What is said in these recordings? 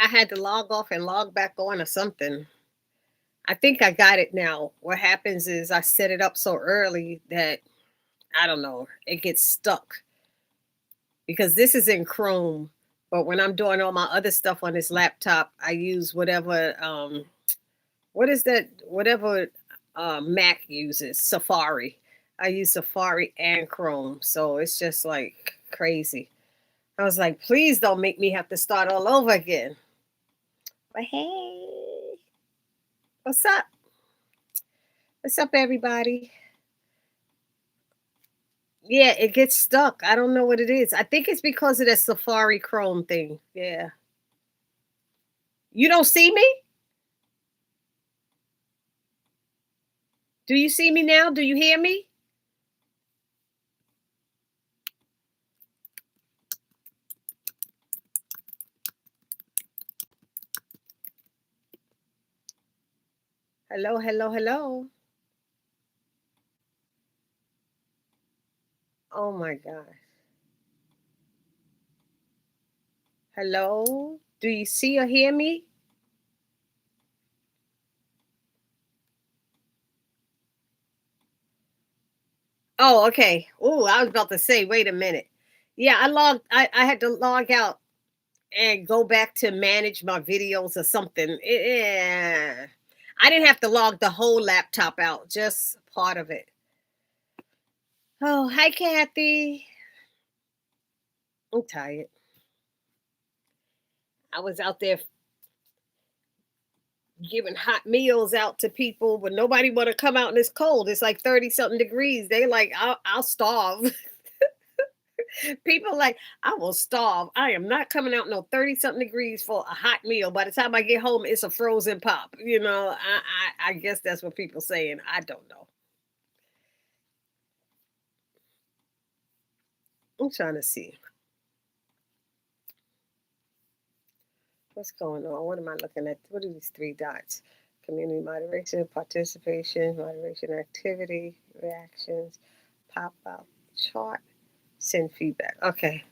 I had to log off and log back on or something. I think I got it now. What happens is I set it up so early that I don't know, it gets stuck because this is in Chrome. But when I'm doing all my other stuff on this laptop, I use whatever what is that? Whatever Mac uses, Safari. I use Safari and Chrome, so it's just like crazy. I was like, please don't make me have to start all over again. But hey, what's up? What's up, everybody? Yeah, it gets stuck. I don't know what it is. I think it's because of that Safari Chrome thing. Yeah. You don't see me? Do you see me now? Do you hear me? Hello, hello, hello. Oh my God. Hello? Do you see or hear me? Oh, okay. Oh, I was about to say, wait a minute. Yeah, I had to log out and go back to manage my videos or something. Yeah. I didn't have to log the whole laptop out, just part of it. Oh, hi, Kathy. I'm tired. I was out there giving hot meals out to people, but nobody want to come out in this cold. It's like 30 something degrees. They like, I'll starve. People like, I will starve. I am not coming out no 30 something degrees for a hot meal. By the time I get home, it's a frozen pop. I guess that's what people saying. I don't know. I'm trying to see what's going on. What am I looking at? What are these three dots? Community moderation, participation, moderation activity, reactions, pop out chart, send feedback. Okay.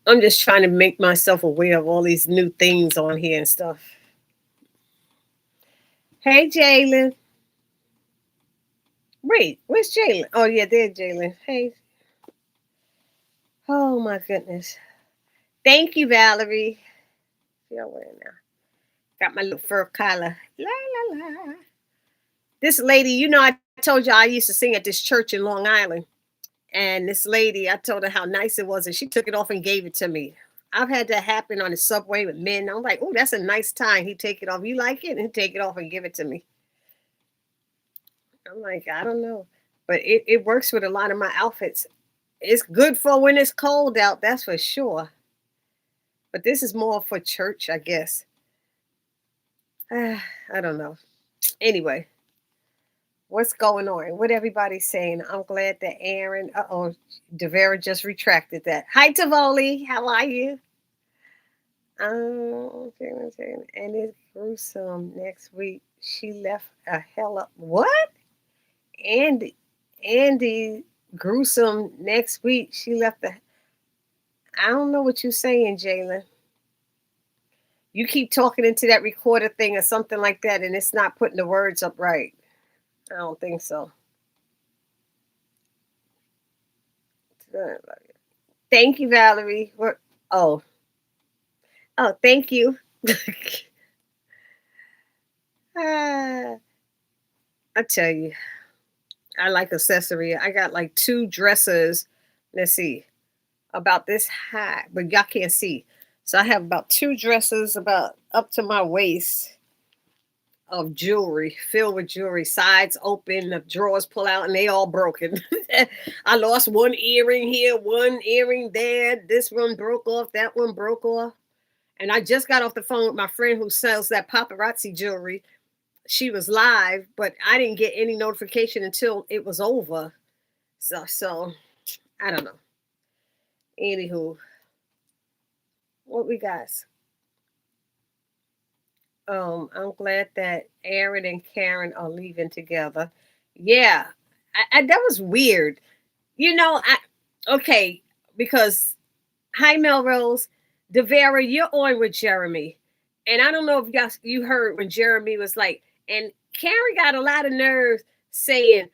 I'm just trying to make myself aware of all these new things on here and stuff. Hey, Jalen. Wait, where's Jalen? Oh, yeah, there's Jalen. Hey. Oh, my goodness. Thank you, Valerie. Yeah, where now? Got my little fur collar. La, la, la. This lady, I told you I used to sing at this church in Long Island. And this lady, I told her how nice it was, and she took it off and gave it to me. I've had that happen on the subway with men. I'm like, oh, that's a nice tie. He take it off. You like it? And he take it off and give it to me. I'm like, I don't know. But it works with a lot of my outfits. It's good for when it's cold out, that's for sure. But this is more for church, I guess. I don't know. Anyway, what's going on? What everybody's saying? I'm glad that Aaron, Devera just retracted that. Hi, Tavoli. How are you? And it's gruesome. Next week, she left a hell up. What? Andy, Andy, gruesome. Next week, she left the. I don't know what you're saying, Jalen. You keep talking into that recorder thing or something like that, and it's not putting the words up right. I don't think so. Thank you, Valerie. Oh, oh, thank you. Ah, I tell you, I like accessory. I got like two dresses. Let's see, about this high, but y'all can't see. So I have about two dresses about up to my waist of jewelry, filled with jewelry, sides open, the drawers pull out, and they all broken. I lost one earring here, one earring there. This one broke off, that one broke off. And I just got off the phone with my friend who sells that paparazzi jewelry. She was live, but I didn't get any notification until it was over. So I don't know. Anywho, what we got? I'm glad that Aaron and Karen are leaving together. Yeah, that was weird. I okay because hi Melrose. Devera, you're on with Jeremy. And I don't know if you heard when Jeremy was like, and Karen got a lot of nerves saying,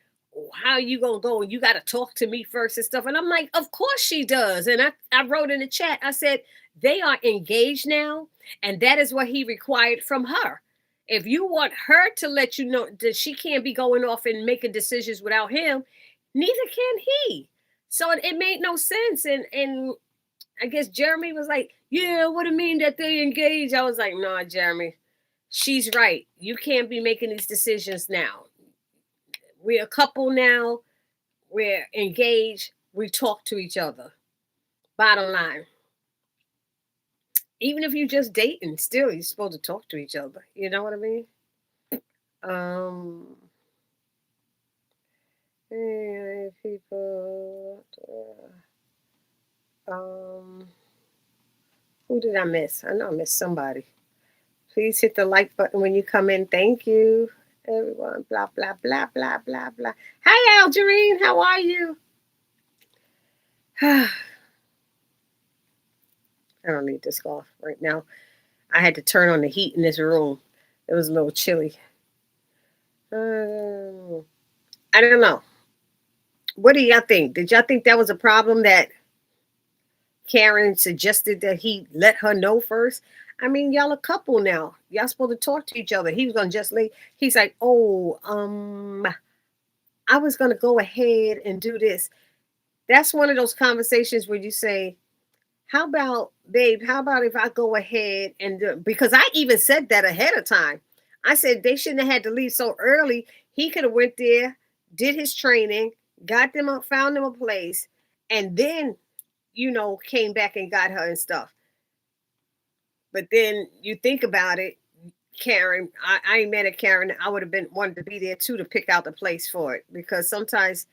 how you gonna go? You gotta talk to me first and stuff. And I'm like, of course she does. And I wrote in the chat, I said, they are engaged now, and that is what he required from her. If you want her to let you know that she can't be going off and making decisions without him, neither can he. So it made no sense. And I guess Jeremy was like, yeah, what do you mean that they engaged? I was like, no, Jeremy, she's right. You can't be making these decisions now. We're a couple now. We're engaged. We talk to each other. Bottom line. Even if you're just dating, still you're supposed to talk to each other. You know what I mean? People. Who did I miss? I know I missed somebody. Please hit the like button when you come in. Thank you, everyone. Blah, blah, blah, blah, blah, blah. Hi, Algerine. How are you? I don't need this scarf right now. I had to turn on the heat in this room. It was a little chilly. I don't know. What do y'all think? Did y'all think that was a problem that Karen suggested that he let her know first? I mean, y'all a couple now. Y'all supposed to talk to each other. He was gonna just leave. He's like, oh, I was gonna go ahead and do this. That's one of those conversations where you say, how about, babe, how about if I go ahead and do it? Because I even said that ahead of time. I said they shouldn't have had to leave so early. He could have went there, did his training, got them up, found them a place, and then, came back and got her and stuff. But then you think about it, Karen, I ain't mad at Karen. I would have been wanted to be there too to pick out the place for it. Because sometimes,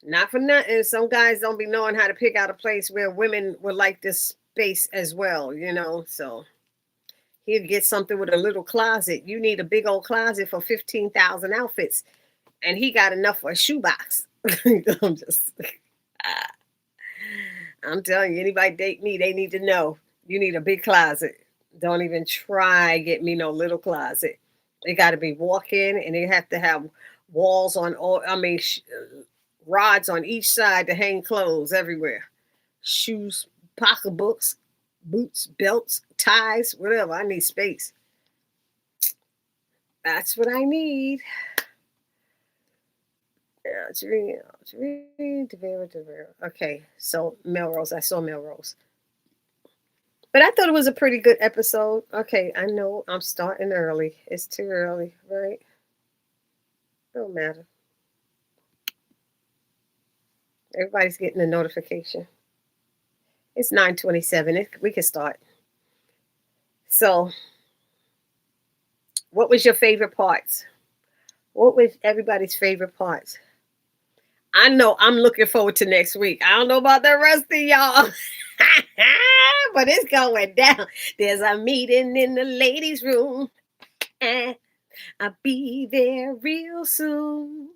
not for nothing, some guys don't be knowing how to pick out a place where women would like this space as well, So he'd get something with a little closet. You need a big old closet for 15,000 outfits. And he got enough for a shoebox. I'm telling you, anybody date me, they need to know. You need a big closet. Don't even try get me no little closet. They got to be walk-in, and they have to have walls on rods on each side to hang clothes everywhere. Shoes, pocketbooks, boots, belts, ties, whatever. I need space. That's what I need. Okay, so Melrose. I saw Melrose. But I thought it was a pretty good episode. Okay, I know I'm starting early. It's too early, right? Don't matter. Everybody's getting a notification. It's 9:27. We can start. So, what was your favorite parts? What was everybody's favorite parts? I know I'm looking forward to next week. I don't know about the rest of y'all. But it's going down. There's a meeting in the ladies' room. I'll be there real soon.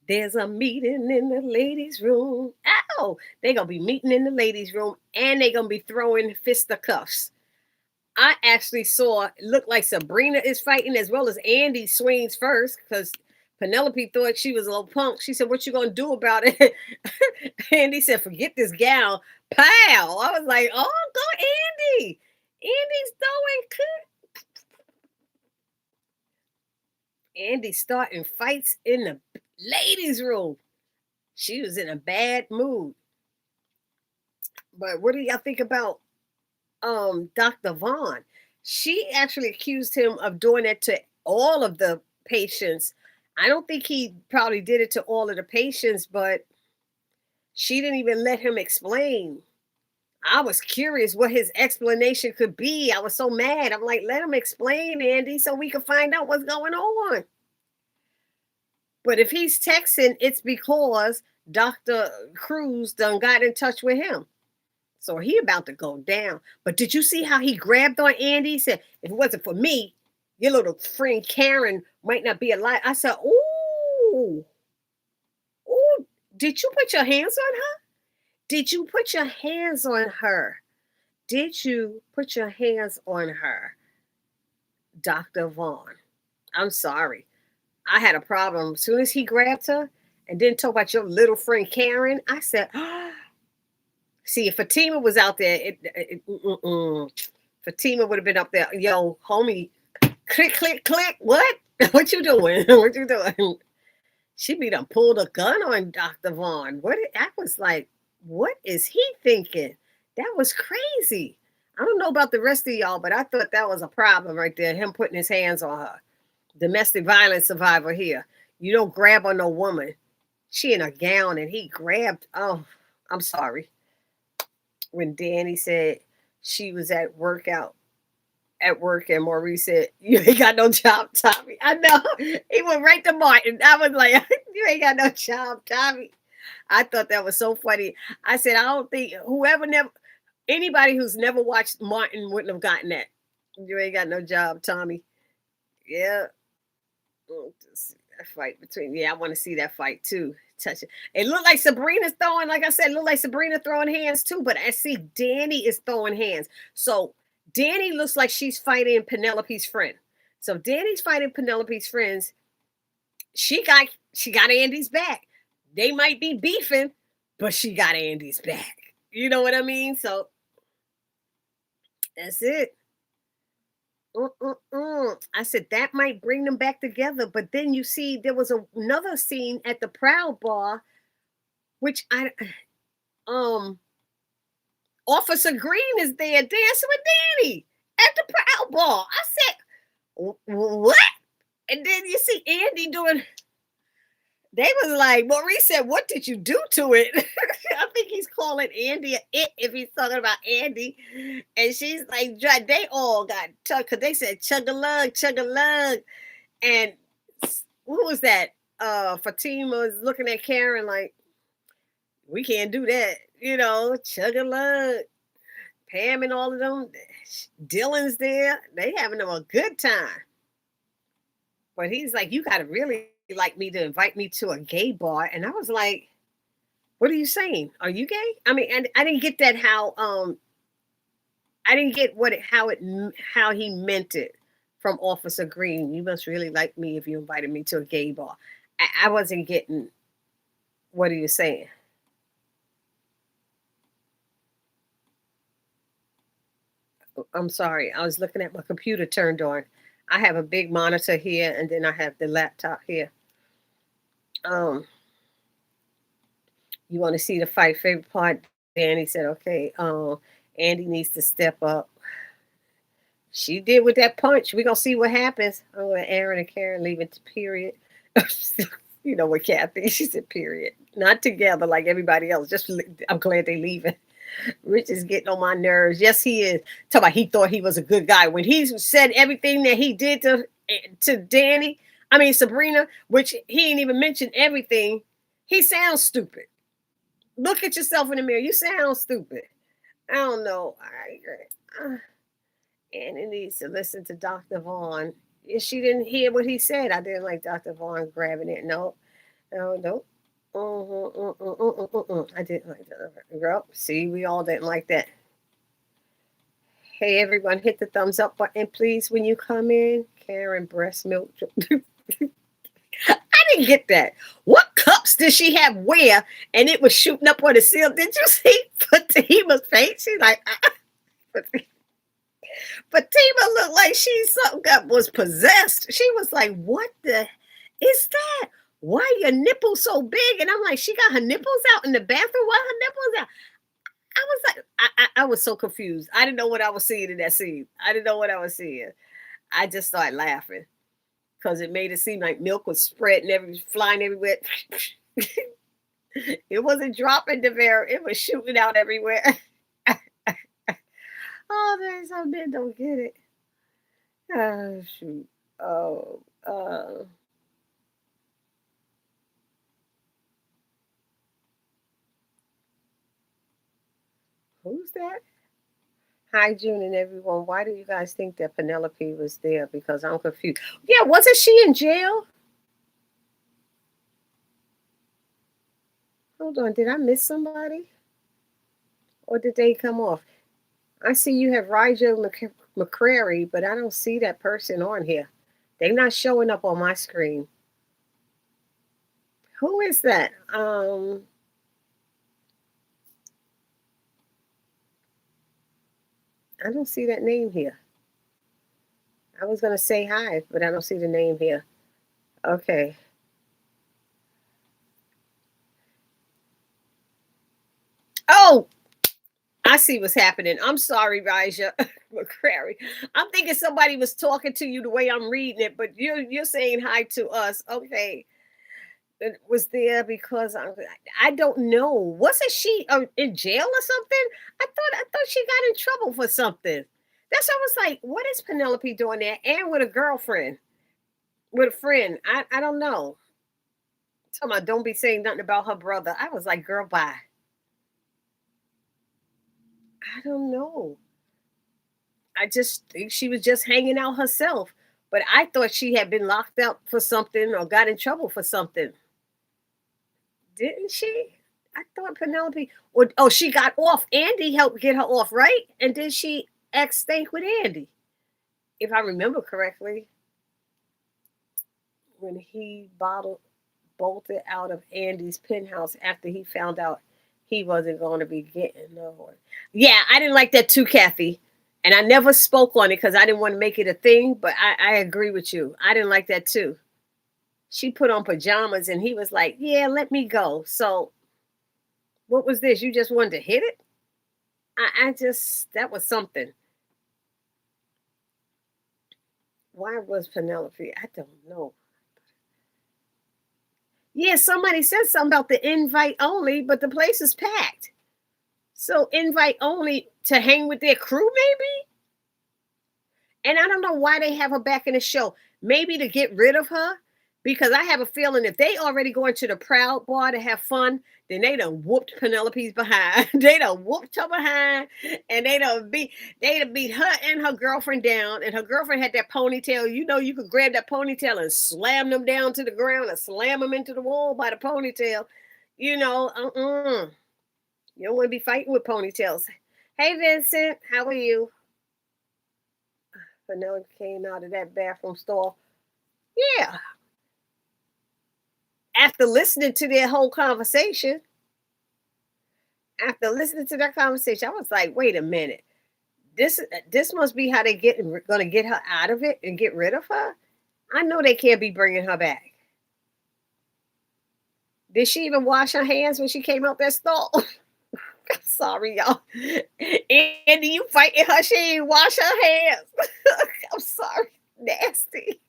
There's a meeting in the ladies' room. Oh, they're going to be meeting in the ladies' room, and they're going to be throwing fisticuffs. I actually saw, it looked like Sabrina is fighting as well as ANDI swings first because Penelope thought she was a little punk. She said, what you going to do about it? ANDI said, forget this gal. Pow! I was like, oh, go ANDI. ANDI's throwing ANDI starting fights in the ladies' room. She was in a bad mood. But what do y'all think about Dr. Vaughn? She actually accused him of doing it to all of the patients. I don't think he probably did it to all of the patients, but she didn't even let him explain. I was curious what his explanation could be. I was so mad. I'm like, let him explain, ANDI, so we can find out what's going on. But if he's texting, it's because Dr. Cruz done got in touch with him. So he about to go down. But did you see how he grabbed on ANDI? He said, if it wasn't for me, your little friend Karen might not be alive. I said, ooh, did you put your hands on her? Did you put your hands on her? did you put your hands on her, Dr. Vaughn? I'm sorry. I had a problem. As soon as he grabbed her and didn't talk about your little friend Karen, I said, see, if Fatima was out there, Fatima would have been up there. Yo, homie, click, click, click. What? What you doing? What you doing? She be done pulled a gun on Dr. Vaughn. I was like, what is he thinking? That was crazy. I don't know about the rest of y'all, but I thought that was a problem right there. Him putting his hands on her. Domestic violence survivor here. You don't grab on no woman. She in a gown and he grabbed. Oh, I'm sorry. When Danny said she was at work and Maurice said, you ain't got no job, Tommy. I know. He went right to Martin. I was like, you ain't got no job, Tommy. I thought that was so funny. I said, I don't think anybody who's never watched Martin wouldn't have gotten that. You ain't got no job, Tommy. Yeah. That fight between, I want to see that fight too. Touch it. It looked like Sabrina's throwing, like I said, it looked like Sabrina throwing hands too, but I see Danny is throwing hands. So Danny looks like she's fighting Penelope's friend. So Danny's fighting Penelope's friends. She got Andy's back. They might be beefing, but she got Andy's back. You know what I mean? So that's it. I said that might bring them back together, but then you see there was another scene at the Proud Bar, which Officer Green is there dancing with Danny at the Proud Bar. I said, what? And then you see Andy doing. They was like, Maurice said, what did you do to it? I think he's calling Andy it if he's talking about Andy. And she's like, they all got tugged because they said chug-a-lug, chug-a-lug. And who was that? Fatima was looking at Karen like, we can't do that. Chug-a-lug. Pam and all of them. Dylan's there. They having them a good time. But he's like, you got to really like me to invite me to a gay bar. And I was like, what are you saying? Are you gay? I mean, and I didn't get that how I didn't get how he meant it from Officer Green. You must really like me if you invited me to a gay bar. I wasn't getting, what are you saying? I'm sorry. I was looking at my computer turned on. I have a big monitor here, and then I have the laptop here. You want to see the fight? Favorite part? Danny said, okay, Andy needs to step up. She did with that punch. We're going to see what happens. Oh, Aaron and Karen leave it to period. You know what, Kathy? She said period. Not together like everybody else. I'm glad they leaving. Rich is getting on my nerves. Yes, he is. Talk about he thought he was a good guy. When he said everything that he did to Sabrina, which he ain't even mentioned everything, he sounds stupid. Look at yourself in the mirror. You sound stupid. I don't know. And it needs to listen to Dr. Vaughn. If she didn't hear what he said, I didn't like Dr. Vaughn grabbing it. No. I didn't like that. Girl, see, we all didn't like that. Hey, everyone, hit the thumbs up button, please, when you come in. Karen, breast milk. I didn't get that. What cups did she have where? And it was shooting up on the ceiling. Did you see Fatima's face? She's like, Fatima looked like was possessed. She was like, what the is that? Why your nipples so big? And I'm like, she got her nipples out in the bathroom? Why her nipples out? I was like, I was so confused. I didn't know what I was seeing in that scene. I didn't know what I was seeing. I just started laughing because it made it seem like milk was spreading flying everywhere. It wasn't dropping the air. It was shooting out everywhere. Oh, there's some men don't get it. Oh, shoot. Who's that? Hi, June and everyone. Why do you guys think that Penelope was there? Because I'm confused. Yeah, wasn't she in jail? Hold on. Did I miss somebody? Or did they come off? I see you have Rigel McCrary, but I don't see that person on here. They're not showing up on my screen. Who is that? I don't see that name here. I was gonna say hi, but I don't see the name here. Okay. Oh, I see what's happening. I'm sorry, Raja McCrary. I'm thinking somebody was talking to you the way I'm reading it, but you're saying hi to us. Okay. It was there because I don't know. Wasn't she in jail or something? I thought she got in trouble for something. That's why I was like, what is Penelope doing there? And with a girlfriend, with a friend. I don't know. Talking about don't be saying nothing about her brother. I was like, girl, bye. I don't know. I just think she was just hanging out herself. But I thought she had been locked up for something or got in trouble for something. Didn't she? I thought Penelope. Or, oh, she got off. Andy helped get her off, right? And then she ex stank with Andy, if I remember correctly. When he bolted out of Andy's penthouse after he found out he wasn't going to be getting no one. Yeah, I didn't like that too, Kathy. And I never spoke on it because I didn't want to make it a thing, but I agree with you. I didn't like that too. She put on pajamas and he was like, yeah, let me go. So what was this? You just wanted to hit it? That was something. Why was Penelope? I don't know. Yeah, somebody said something about the invite only, but the place is packed. So invite only to hang with their crew, maybe? And I don't know why they have her back in the show. Maybe to get rid of her, because I have a feeling if they already going to the Proud Bar to have fun, then they done whooped Penelope's behind. They done whooped her behind, and they done beat her and her girlfriend down. And her girlfriend had that ponytail. You know, you could grab that ponytail and slam them down to the ground and slam them into the wall by the ponytail. You know, you don't want to be fighting with ponytails. Hey, Vincent, how are you? Penelope came out of that bathroom stall. Yeah. After listening to their whole conversation, after listening to that conversation, I was like, wait a minute. This must be how they gonna get her out of it and get rid of her. I know they can't be bringing her back. Did she even wash her hands when she came out that stall? Sorry, y'all. Andy, you fighting her? She ain't wash her hands. I'm sorry. Nasty.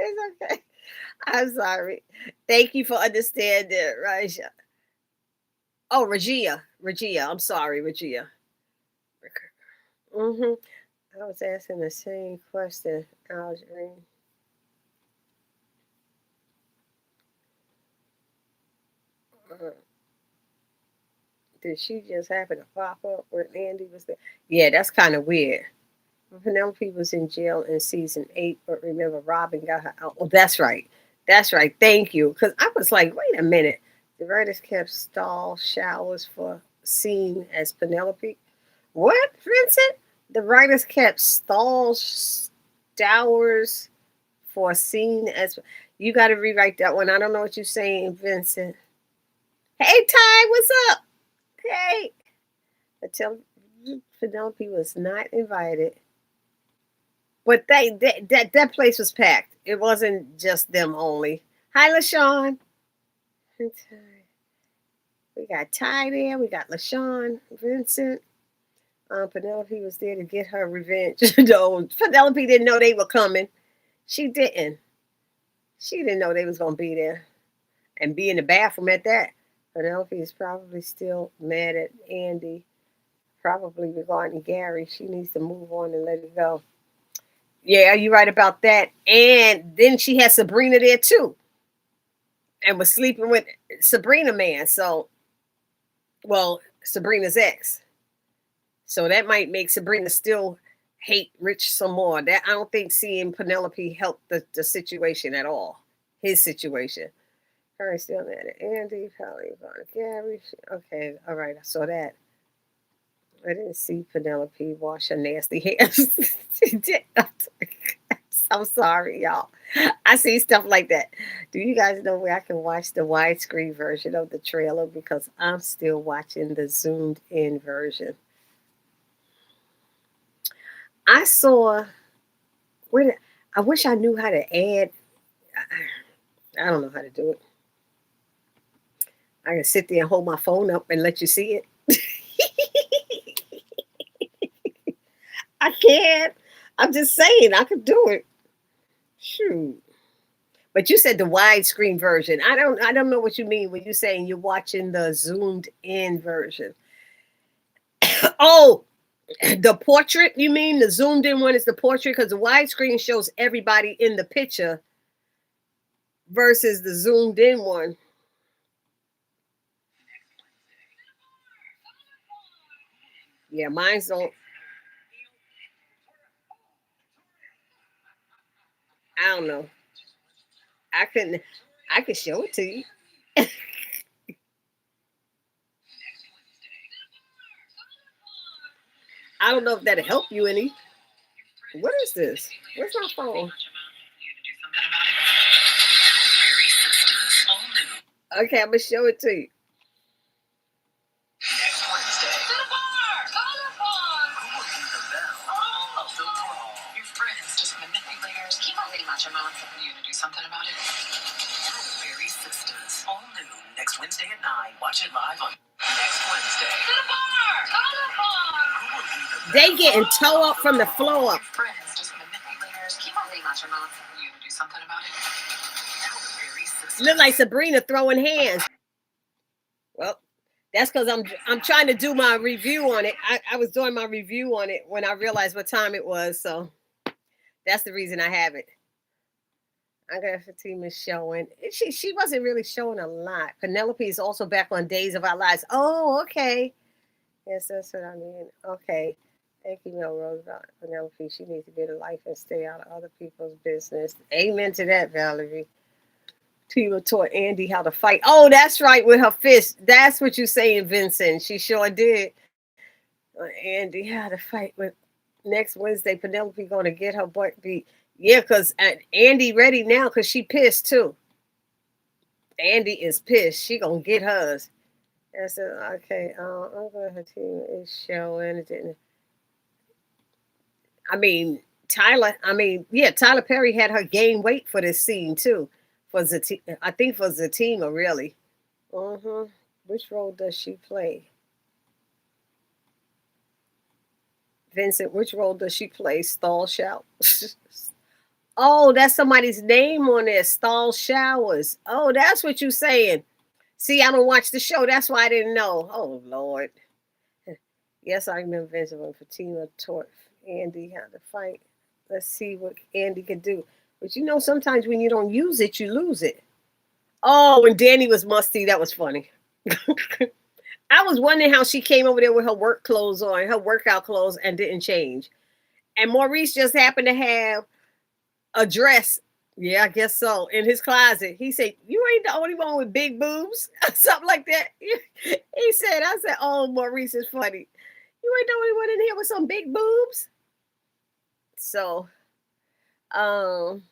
It's okay. I'm sorry. Thank you for understanding, Raja. Oh, Regia. Regia. I'm sorry, Regia. Mm-hmm. I was asking the same question, Algerine. Uh, did she just happen to pop up when Andy was there? Yeah, that's kind of weird. Penelope was in jail in season 8, but remember, Robin got her out. Oh, that's right. That's right. Thank you. Because I was like, wait a minute. The writers kept stall showers for scene as Penelope. What, Vincent? The writers kept stall showers for scene as. You got to rewrite that one. I don't know what you're saying, Vincent. Hey, Ty, what's up? Hey. Until Penelope was not invited. But that place was packed. It wasn't just them only. Hi, LaShawn. We got Ty there. We got LaShawn, Vincent. Penelope was there to get her revenge. No, Penelope didn't know they were coming. She didn't. She didn't know they was gonna be there and be in the bathroom at that. Penelope is probably still mad at Andy. Probably regarding Gary. She needs to move on and let it go. Yeah, you're right about that. And then she had Sabrina there too, and was sleeping with Sabrina man. So, well, Sabrina's ex. So that might make Sabrina still hate Rich some more. That I don't think seeing Penelope helped the situation at all. His situation. Her still mad at Andy, probably about Gary. Okay, all right, I saw that. I didn't see Penelope wash her nasty hands. She did. I'm sorry, y'all. I see stuff like that. Do you guys know where I can watch the widescreen version of the trailer? Because I'm still watching the zoomed in version. I saw where did, I wish I knew how to add. I don't know how to do it. I can sit there and hold my phone up and let you see it. I can't. I'm just saying I could do it. Shoot. But you said the widescreen version. I don't know what you mean when you're saying you're watching the zoomed in version. Oh, the portrait, you mean? The zoomed in one is the portrait because the widescreen shows everybody in the picture versus the zoomed in one. Yeah, mine's don't. I don't know. I couldn't. I could show it to you. I don't know if that'll help you any. What is this? Where's my phone? Okay, I'm gonna show it to you. Next Wednesday. To the bar! Go to the bar! Who will ring the bell of the brawl? Your friends, just manipulators. Keep opening out your mouth for you to do something about it. Very Sistas. All new next Wednesday at 9. Watch it live on next Wednesday. To the bar! Go to the bar! Who will ring the bell? They getting toe up from the floor. Your friends, just manipulators. Keep opening out your mouth for you to do something about it. Look like Sabrina throwing hands. Well, that's because I'm trying to do my review on it. I was doing my review on it when I realized what time it was, so that's the reason I have it. I got Fatima showing. She wasn't really showing a lot. Penelope is also back on Days of Our Lives. Oh, okay. Yes, that's what I mean. Okay. Thank you, Melrose. Penelope, she needs to get a life and stay out of other people's business. Amen to that, Valerie. Tiva taught Andy how to fight. Oh, that's right, with her fist. That's what you're saying, Vincent. She sure did. Andy how to fight with next Wednesday. Penelope gonna get her butt beat. Yeah, because Andy ready now because she pissed too. Andy is pissed. She gonna get hers. I said, okay, I'm glad her team is showing. It didn't. I mean, Tyler Perry had her gain weight for this scene too. For Zatima, I think for Zatima, really. Uh-huh. Which role does she play? Vincent, which role does she play? Stall Shout. Oh, that's somebody's name on there. Stall Showers. Oh, that's what you're saying. See, I don't watch the show. That's why I didn't know. Oh, Lord. Yes, I remember Vincent when Fatima taught Andy how to fight. Let's see what Andy can do. But you know, sometimes when you don't use it, you lose it. Oh, when Danny was musty, that was funny. I was wondering how she came over there with her work clothes on, her workout clothes, and didn't change. And Maurice just happened to have a dress. Yeah, I guess so. In his closet. He said, "You ain't the only one with big boobs." Something like that. He said, I said, "Oh, Maurice is funny. You ain't the only one in here with some big boobs." So, um,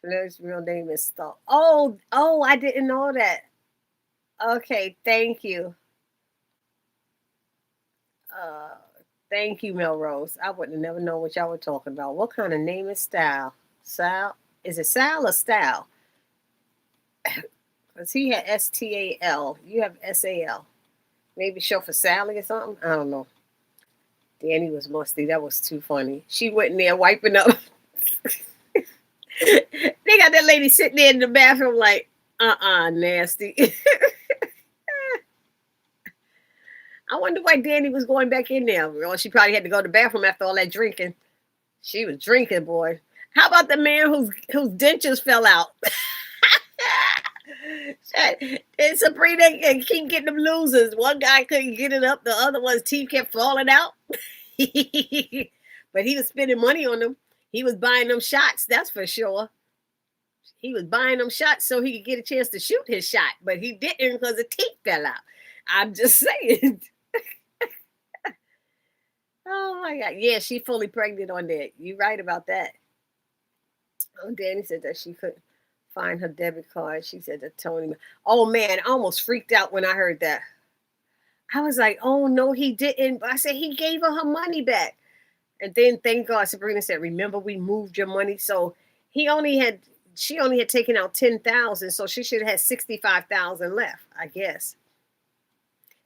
his real name is Star. Oh, I didn't know that. Okay, thank you. Uh, thank you, Melrose. I would have never known what y'all were talking about. What kind of name is Style? Sal? Is it Sal or Style? Because he had STAL. You have SAL. Maybe show for Sally or something? I don't know. Danny was musty. That was too funny. She went in there wiping up. They got that lady sitting there in the bathroom like, nasty. I wonder why Danny was going back in there. Well, she probably had to go to the bathroom after all that drinking. She was drinking, boy. How about the man whose dentures fell out? And Sabrina and keep getting them losers. One guy couldn't get it up. The other one's teeth kept falling out. But he was spending money on them. He was buying them shots, that's for sure. He was buying them shots so he could get a chance to shoot his shot. But he didn't because the teeth fell out. I'm just saying. Oh my God. Yeah, she fully pregnant on that. You're right about that. Oh, Danny said that she couldn't find her debit card. She said that Tony. Oh man, I almost freaked out when I heard that. I was like, oh no, he didn't. I said he gave her money back. And then thank God Sabrina said, remember we moved your money. So he only had she only had taken out 10,000. So she should have had 65,000 left, I guess.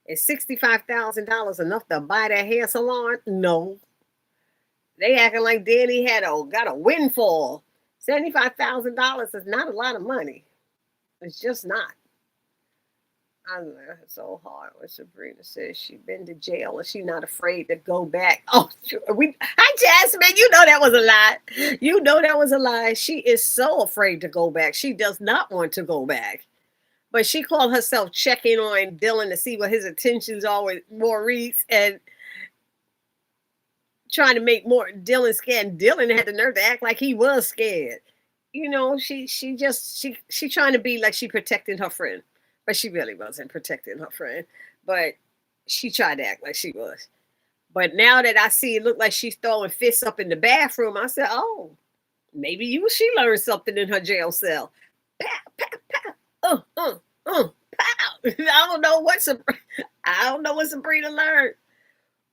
Is $65,000 enough to buy that hair salon? No. They acting like Danny got a windfall. $75,000 is not a lot of money. It's just not. I laughed so hard when Sabrina says she been to jail and she not afraid to go back. Oh, hi Jasmine, you know that was a lie. You know that was a lie. She is so afraid to go back. She does not want to go back. But she called herself checking on Dylan to see what his intentions are with Maurice and trying to make more Dylan scared. Dylan had the nerve to act like he was scared. You know, she trying to be like she protecting her friend, but she really wasn't protecting her friend. But she tried to act like she was. But now that I see it look like she's throwing fists up in the bathroom, I said, oh, maybe she learned something in her jail cell. Pow, pow, pow. Pow. I don't know what Sabrina learned.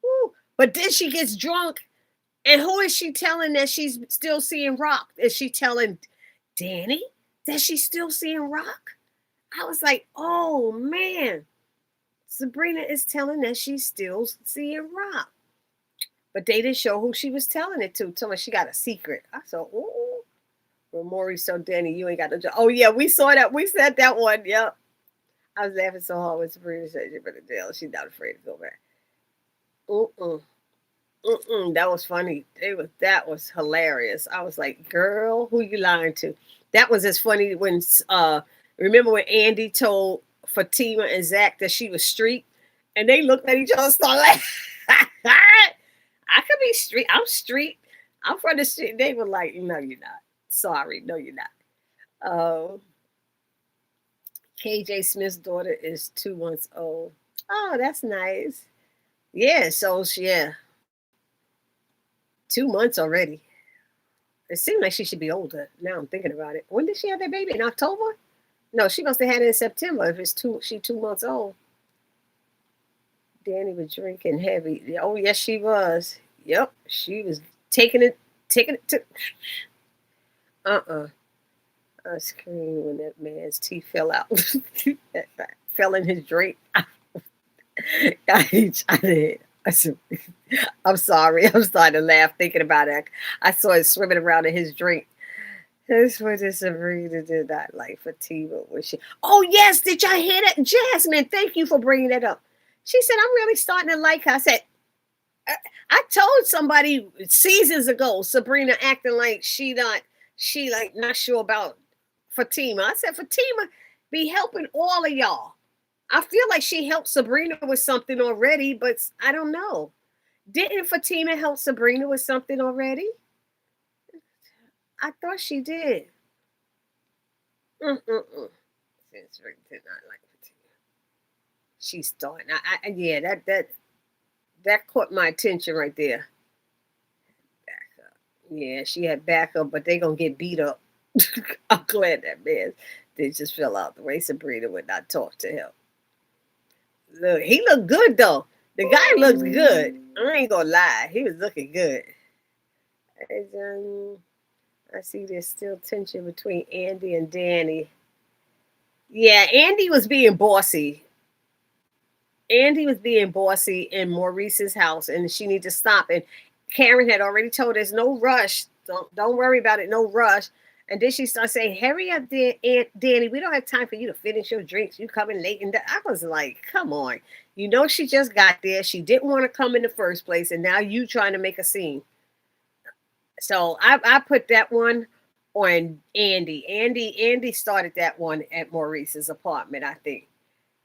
Woo. But then she gets drunk. And who is she telling that she's still seeing Rock? Is she telling Danny that she's still seeing Rock? I was like, oh man. Sabrina is telling that she's still seeing Rock. But they didn't show who she was telling it to. Telling she got a secret. I said, oh. Well, Maurice told Danny, you ain't got no job. Oh yeah, we saw that. We said that one. Yep. I was laughing so hard when Sabrina said she better jail. She's not afraid to go back. That was funny. That was hilarious. I was like, girl, who you lying to? That was as funny when remember when Andy told Fatima and Zach that she was street, and they looked at each other and started laughing. I could be street. I'm street. I'm from the street. They were like, no, you're not. Sorry, no, you're not. KJ Smith's daughter is 2 months old. Oh, that's nice. Yeah, so yeah. 2 months already. It seemed like she should be older. Now I'm thinking about it. When did she have that baby? In October? No, she must have had it in September. If she 2 months old. Danny was drinking heavy. Oh yes, she was. Yep, she was taking it to. I screamed when that man's teeth fell out. Fell in his drink. I did. I'm sorry. I'm starting to laugh thinking about it. I saw it swimming around in his drink. That's what this Sabrina did not like Fatima. Oh, yes. Did y'all hear that? Jasmine, thank you for bringing that up. She said, I'm really starting to like her. I said, I told somebody seasons ago, Sabrina acting like she not sure about Fatima. I said, Fatima be helping all of y'all. I feel like she helped Sabrina with something already, but I don't know. Didn't Fatima help Sabrina with something already? I thought she did. Since Rick did not like Fatima. She's starting. Yeah, that caught my attention right there. Backup. Yeah, she had backup, but they gonna get beat up. I'm glad that man they just fell out the way Sabrina would not talk to him. Look, he looked good though. The guy looked good. I ain't gonna lie, he was looking good. I see there's still tension between Andy and Danny. Yeah, Andy was being bossy. Andy was being bossy in Maurice's house, and she needs to stop. And Karen had already told us no rush. Don't worry about it. No rush. And then she started saying, hurry up, Danny. We don't have time for you to finish your drinks. You coming late. And I was like, come on. You know she just got there. She didn't want to come in the first place. And now you trying to make a scene. So I put that one on Andy. Andy started that one at Maurice's apartment, I think.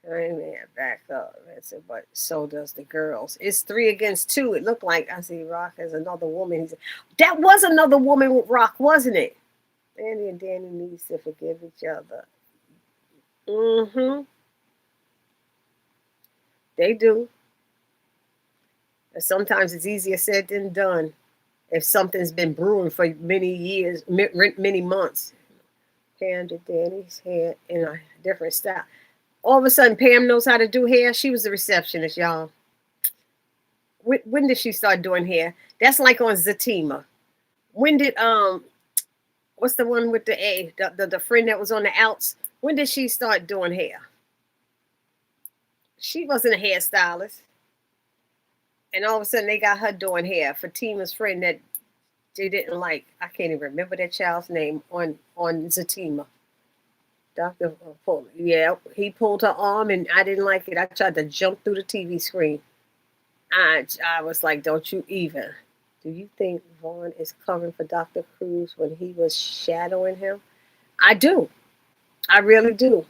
Man, back up. But so does the girls. It's 3 against 2. It looked like I see Rock as another woman. That was another woman with Rock, wasn't it? Andy and Danny needs to forgive each other. They do. Sometimes it's easier said than done if something's been brewing for many years, many months. Pam did Danny's hair in a different style. All of a sudden, Pam knows how to do hair. She was the receptionist, y'all. When did she start doing hair? That's like on Zatima. When did what's the one with the A? The friend that was on the outs. When did she start doing hair? She wasn't a hairstylist. And all of a sudden they got her doing hair. Fatima's friend that they didn't like. I can't even remember that child's name on Zatima. Dr. Pull. Yeah, he pulled her arm and I didn't like it. I tried to jump through the TV screen. I was like, don't you even. Do you think Vaughn is covering for Dr. Cruz when he was shadowing him? I do. I really do.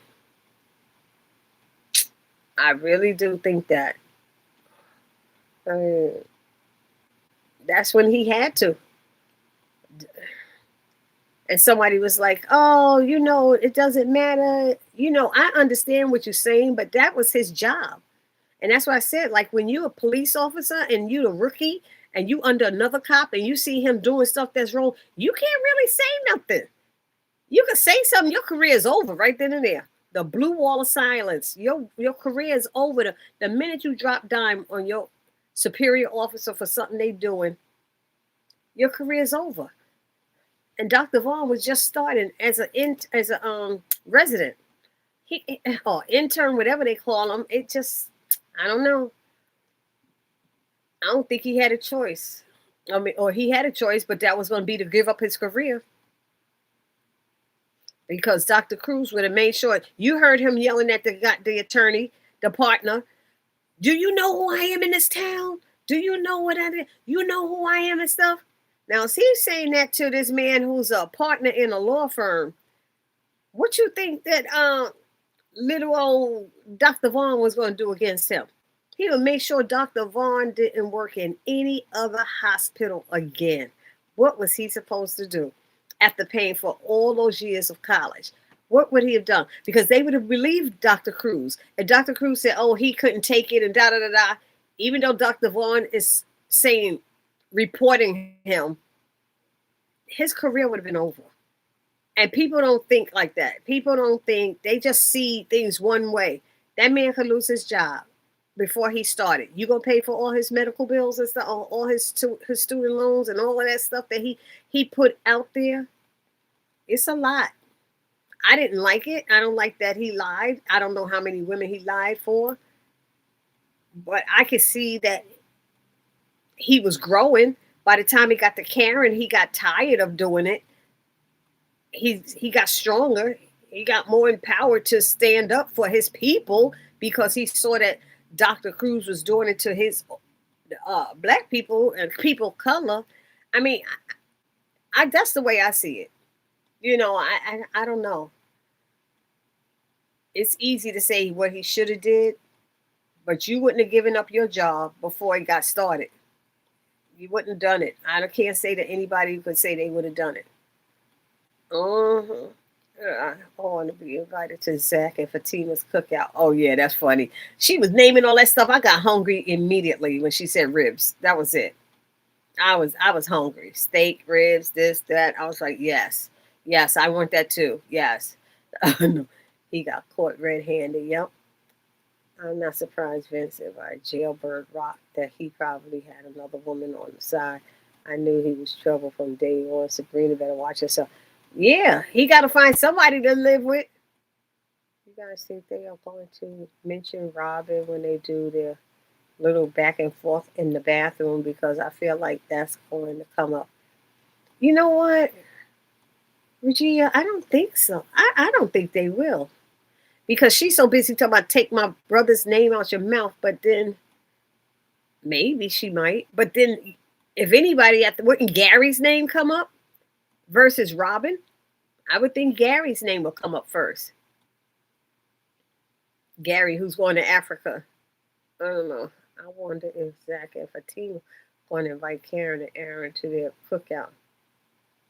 I really do think that. I mean, that's when he had to. And somebody was like, oh, it doesn't matter. I understand what you're saying, but that was his job. And that's why I said, like, when you're a police officer and you're a rookie and you under another cop and you see him doing stuff that's wrong, you can't really say nothing. You can say something, your career is over right then and there. The blue wall of silence. Your career is over. The minute you drop dime on your superior officer for something they doing, your career is over. And Dr. Vaughn was just starting as a resident. Or intern, whatever they call him. It just, I don't know. I don't think he had a choice. I mean, or he had a choice, but that was going to be to give up his career. Because Dr. Cruz would have made sure. You heard him yelling at the attorney, the partner. Do you know who I am in this town? Do you know what I did? You know who I am and stuff? Now, is he saying that to this man who's a partner in a law firm? What you think that little old Dr. Vaughn was going to do against him? He would make sure Dr. Vaughn didn't work in any other hospital again. What was he supposed to do after paying for all those years of college? What would he have done? Because they would have relieved Dr. Cruz. And Dr. Cruz said, oh, he couldn't take it and da-da-da-da. Even though Dr. Vaughn is saying, reporting him, his career would have been over. And people don't think like that. People don't think, they just see things one way. That man could lose his job before he started. You gonna pay for all his medical bills and stuff, all his student loans and all of that stuff that he put out there? It's a lot. I didn't like it. I don't like that he lied. I don't know how many women he lied for. But I could see that he was growing. By the time he got to Karen, he got tired of doing it. He got stronger. He got more empowered to stand up for his people because he saw that Dr. Cruz was doing it to his black people and people of color. I mean, I that's the way I see it. I don't know. It's easy to say what he should have did, but you wouldn't have given up your job before it got started. You wouldn't have done it. I can't say that anybody could say they would have done it. I want to be invited to Zach and Fatima's cookout. Oh yeah, that's funny. She was naming all that stuff. I got hungry immediately when she said ribs. That was it. I was hungry. Steak, ribs, this, that. I was like, yes, I want that too. Yes. He got caught red-handed. Yep. I'm not surprised Vince if I jailbird rock that he probably had another woman on the side. I knew he was trouble from day one. Sabrina better watch herself. Yeah, he got to find somebody to live with. You guys think they are going to mention Robin when they do their little back and forth in the bathroom? Because I feel like that's going to come up. You know what, Regina? I don't think so. I don't think they will. Because she's so busy talking about take my brother's name out your mouth. But then maybe she might. But then if anybody wouldn't Gary's name come up versus Robin? I would think Gary's name will come up first. Gary, who's going to Africa. I don't know. I wonder if Zach and Fatima going to invite Karen and Aaron to their cookout.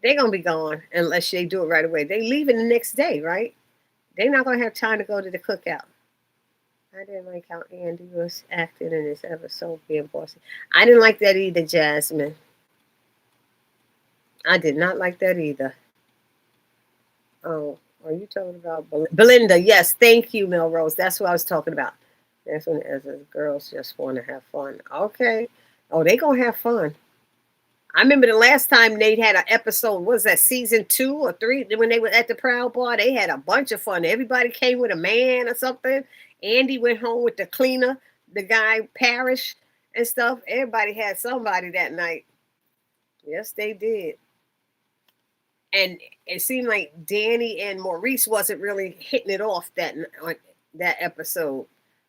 They're going to be gone unless they do it right away. They leaving the next day, right? They're not going to have time to go to the cookout. I didn't like how Andy was acting in this episode being bossy. I didn't like that either, Jasmine. I did not like that either. Oh, are you talking about Belinda? Yes, thank you, Melrose. That's what I was talking about. That's when as girls just want to have fun. Okay. Oh, they gonna have fun. I remember the last time they had an episode, what was that, season 2 or 3, when they were at the Proud Bar, they had a bunch of fun. Everybody came with a man or something. Andy went home with the cleaner, the guy Parrish and stuff. Everybody had somebody that night. Yes, they did. And it seemed like Danny and Maurice wasn't really hitting it off that episode,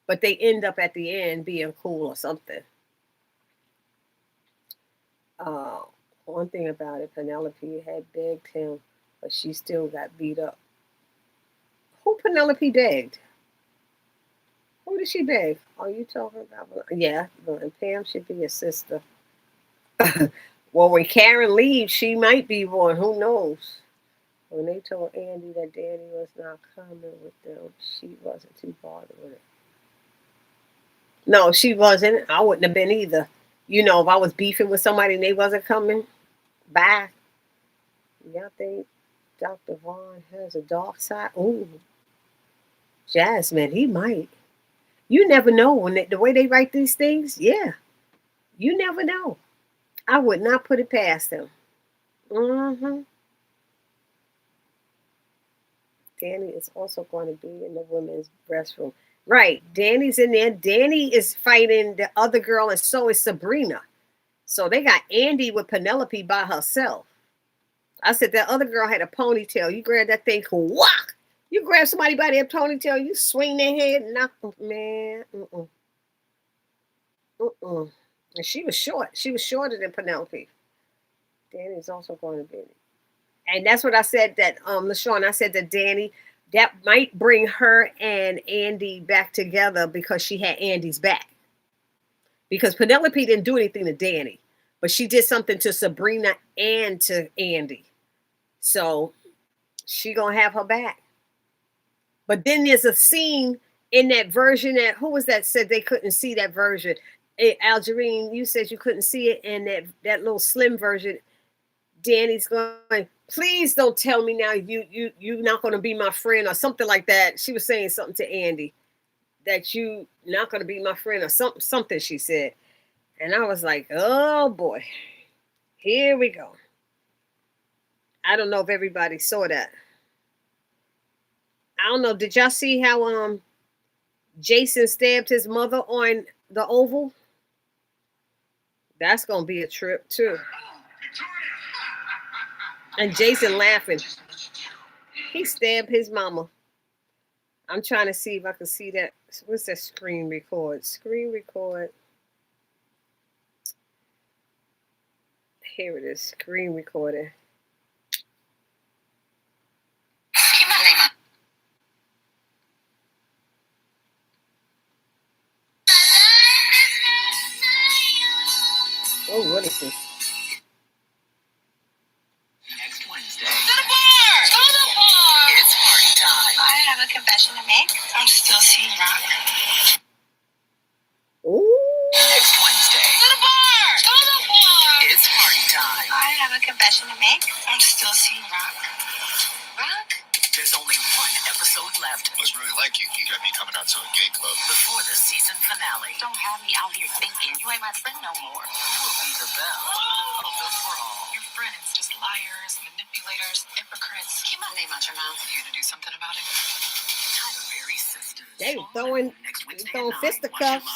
but they end up at the end being cool or something. One thing about it, Penelope had begged him, but she still got beat up. Who Penelope begged? Who did she beg? Are you talking about? Yeah, and Pam should be a sister. Well, when Karen leaves, she might be one. Who knows? When they told Andy that Danny was not coming with them, she wasn't too bothered with it. No, she wasn't. I wouldn't have been either. You know, if I was beefing with somebody and they wasn't coming, bye. Y'all think Dr. Vaughn has a dark side? Ooh, Jasmine, he might. You never know when the way they write these things. Yeah, you never know. I would not put it past him. Mm-hmm. Danny is also going to be in the women's restroom. Right. Danny's in there. Danny is fighting the other girl, and so is Sabrina. So they got Andy with Penelope by herself. I said that other girl had a ponytail. You grab that thing, whack. You grab somebody by their ponytail, you swing their head, knock them. Man, And she was short. She was shorter than Penelope. Danny's also going to be. And that's what I said that LaShawn, I said that Danny, that might bring her and Andy back together because she had Andy's back. Because Penelope didn't do anything to Danny, but she did something to Sabrina and to Andy. So she gonna have her back. But then there's a scene in that version that who was that said they couldn't see that version? Algerine, you said you couldn't see it in that little slim version. Danny's going, please don't tell me now you're not going to be my friend or something like that. She was saying something to Andy that you not going to be my friend or something she said. And I was like, oh boy, here we go. I don't know if everybody saw that. I don't know. Did y'all see how Jason stabbed his mother on the Oval? That's going to be a trip too. And Jason laughing. He stabbed his mama. I'm trying to see if I can see that. What's that screen record? Screen record. Here it is. Screen recording. Oh, what is this? Next Wednesday. To the bar! To the bar! It's party time. I have a confession to make. I'm still seeing Rock. Ooh. Next Wednesday. To the bar! To the bar! It's party time. I have a confession to make. I'm still seeing Rock. Rock? There's only one episode left. I must really like you. You got me coming out to a gay club. Before the season finale. Don't have me out here thinking you ain't my friend no more. Who will be the belle of the brawl? Your friends, just liars, manipulators, hypocrites. Keep my name out your mouth. You gonna do something about it? Tyler Perry's Sistas. They throwing fisticuffs.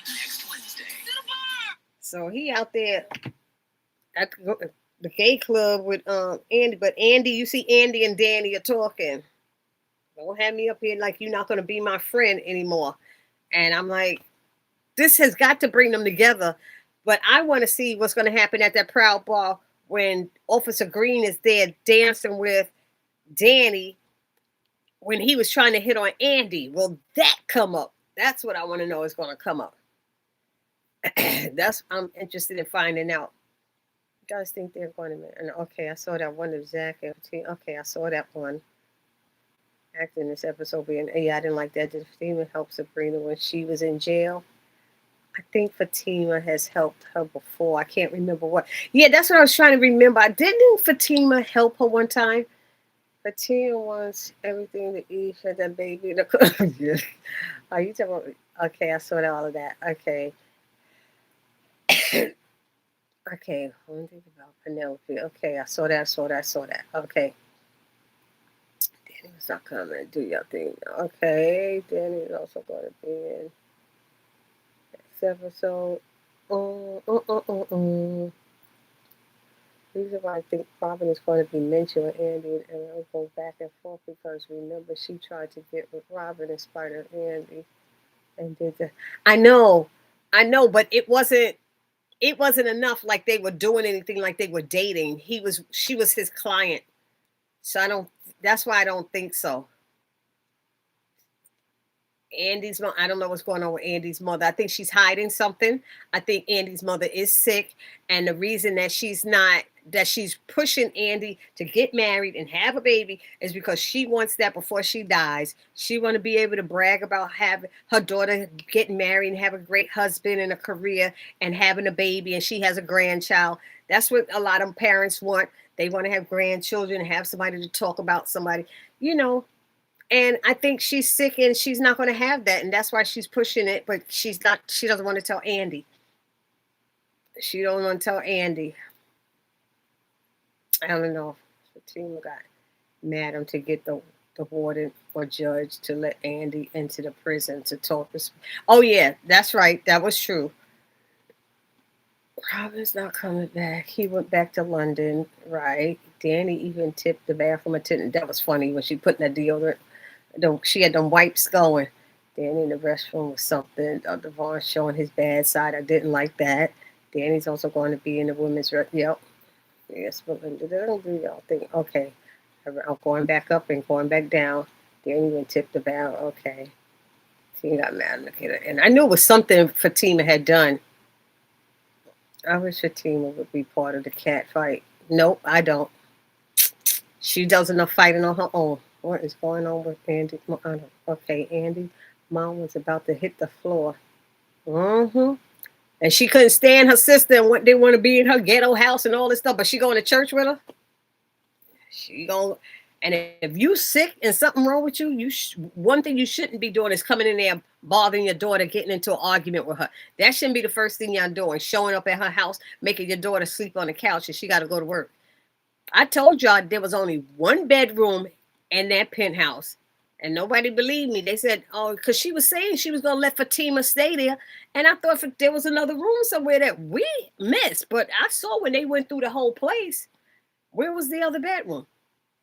Next Wednesday. So he out there at the gay club with Andy, but Andy, you see Andy and Danny are talking. Don't have me up here like you're not going to be my friend anymore. And I'm like, this has got to bring them together. But I want to see what's going to happen at that Proud Bar when Officer Green is there dancing with Danny when he was trying to hit on Andy. Will that come up? That's what I want to know is going to come up. I'm interested in finding out. You guys think they're going to? Okay, I saw that one of Zach. Okay, I saw that one. acting in this episode being, yeah, I didn't like that. Did Fatima help Sabrina when she was in jail? I think Fatima has helped her before. I can't remember what. Yeah, that's what I was trying to remember. Didn't Fatima help her one time? Fatima wants everything to eat for the baby. Yeah. Are you talking about? Okay, I saw all of that. Okay. Okay, one thing about Penelope. Okay, I saw that, I saw that, I saw that. Okay. Danny was not coming. Do your thing. Okay, Danny is also going to be in this episode. Reason why I think Robin is going to be mentioned Andy and I'll go back and forth because remember she tried to get with Robin in spite of Andy and did the I know, but it wasn't enough like they were doing anything like they were dating. She was his client. So that's why I don't think so. Andy's mom, I don't know what's going on with Andy's mother. I think she's hiding something. I think Andy's mother is sick. And the reason that she's pushing Andy to get married and have a baby is because she wants that before she dies. She want to be able to brag about having her daughter getting married and have a great husband and a career and having a baby, and she has a grandchild. That's what a lot of parents want. They want to have grandchildren and have somebody to talk about somebody, you know. And I think she's sick and she's not going to have that. And that's why she's pushing it. But she doesn't want to tell Andy. She don't want to tell Andy. I don't know. The team got Madam to get the warden or judge to let Andy into the prison to talk. Oh, yeah, that's right. That was true. Robin's not coming back. He went back to London, right? Danny even tipped the bathroom attendant. That was funny when she put in that deodorant. She had them wipes going. Danny in the restroom was something. Devon showing his bad side. I didn't like that. Danny's also going to be in the women's. Yep. Yes, Melinda. They don't do y'all thing. Okay. I'm going back up and going back down. Danny even tipped the barrel. Okay. She got mad. Look at it. And I knew it was something Fatima had done. I wish Fatima would be part of the cat fight. Nope, I don't. She does enough fighting on her own. What is going on with Andy? Okay, Andy, mom was about to hit the floor. Mm-hmm. And she couldn't stand her sister and what they want to be in her ghetto house and all this stuff, but she going to church with her. She going, and if you sick and something wrong with you, one thing you shouldn't be doing is coming in there bothering your daughter, getting into an argument with her. That shouldn't be the first thing y'all doing. Showing up at her house, making your daughter sleep on the couch, and she got to go to work. I told y'all there was only one bedroom in that penthouse. And nobody believed me. They said, oh, because she was saying she was going to let Fatima stay there. And I thought there was another room somewhere that we missed. But I saw when they went through the whole place. Where was the other bedroom?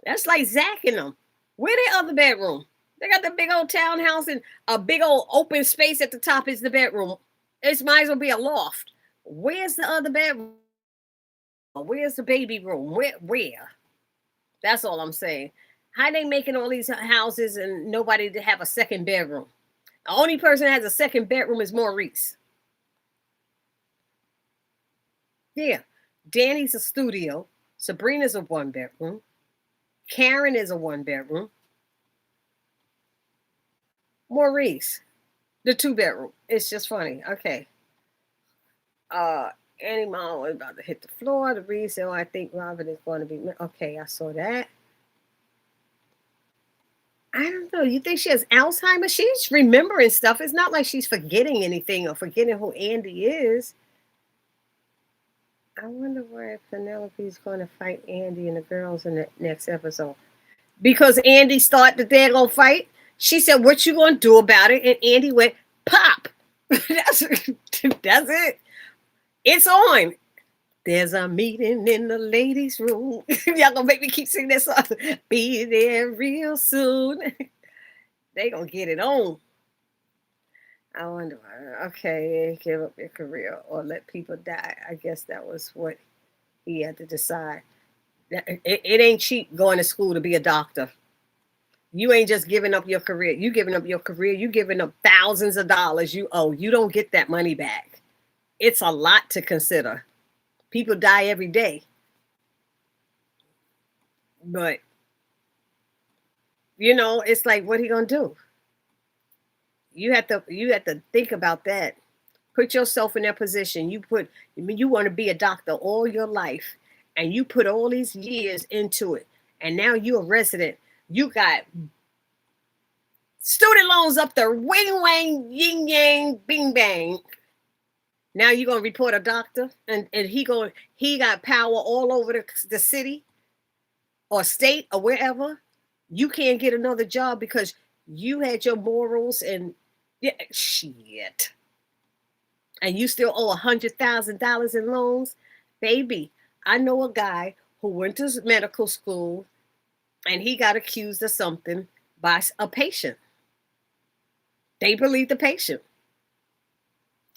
That's like Zach and them. Where the other bedroom? They got the big old townhouse and a big old open space at the top is the bedroom. It might as well be a loft. Where's the other bedroom? Where's the baby room? Where? That's all I'm saying. How they making all these houses and nobody to have a second bedroom? The only person that has a second bedroom is Maurice. Yeah. Danny's a studio. Sabrina's a one bedroom. Karen is a one bedroom. Maurice, the two bedroom. It's just funny. Okay. Annie mom was about to hit the floor. The reason why I think Robin is going to be okay. I saw that. I don't know. You think she has Alzheimer's? She's remembering stuff. It's not like she's forgetting anything or forgetting who Andy is. I wonder where Penelope's going to fight Andy and the girls in the next episode. Because Andy started the daggone fight. She said, what you going to do about it? And Andy went, pop. that's it. It's on. There's a meeting in the ladies' room. Y'all gonna make me keep singing that song. Be there real soon. They gonna get it on. I wonder. Okay, give up your career or let people die. I guess that was what he had to decide. It ain't cheap going to school to be a doctor. You ain't just giving up your career. You giving up your career. You giving up thousands of dollars you owe. You don't get that money back. It's a lot to consider. People die every day. But It's like, what are you gonna do? You have to think about that. Put yourself in that position. You want to be a doctor all your life, and you put all these years into it, and now you're a resident. You got student loans up there, wing wang, yin yang, bing bang. Now you're gonna report a doctor, and he got power all over the city or state or wherever. You can't get another job because you had your morals and yeah, shit. And you still owe $100,000 in loans, baby. I know a guy who went to medical school and he got accused of something by a patient. They believed the patient.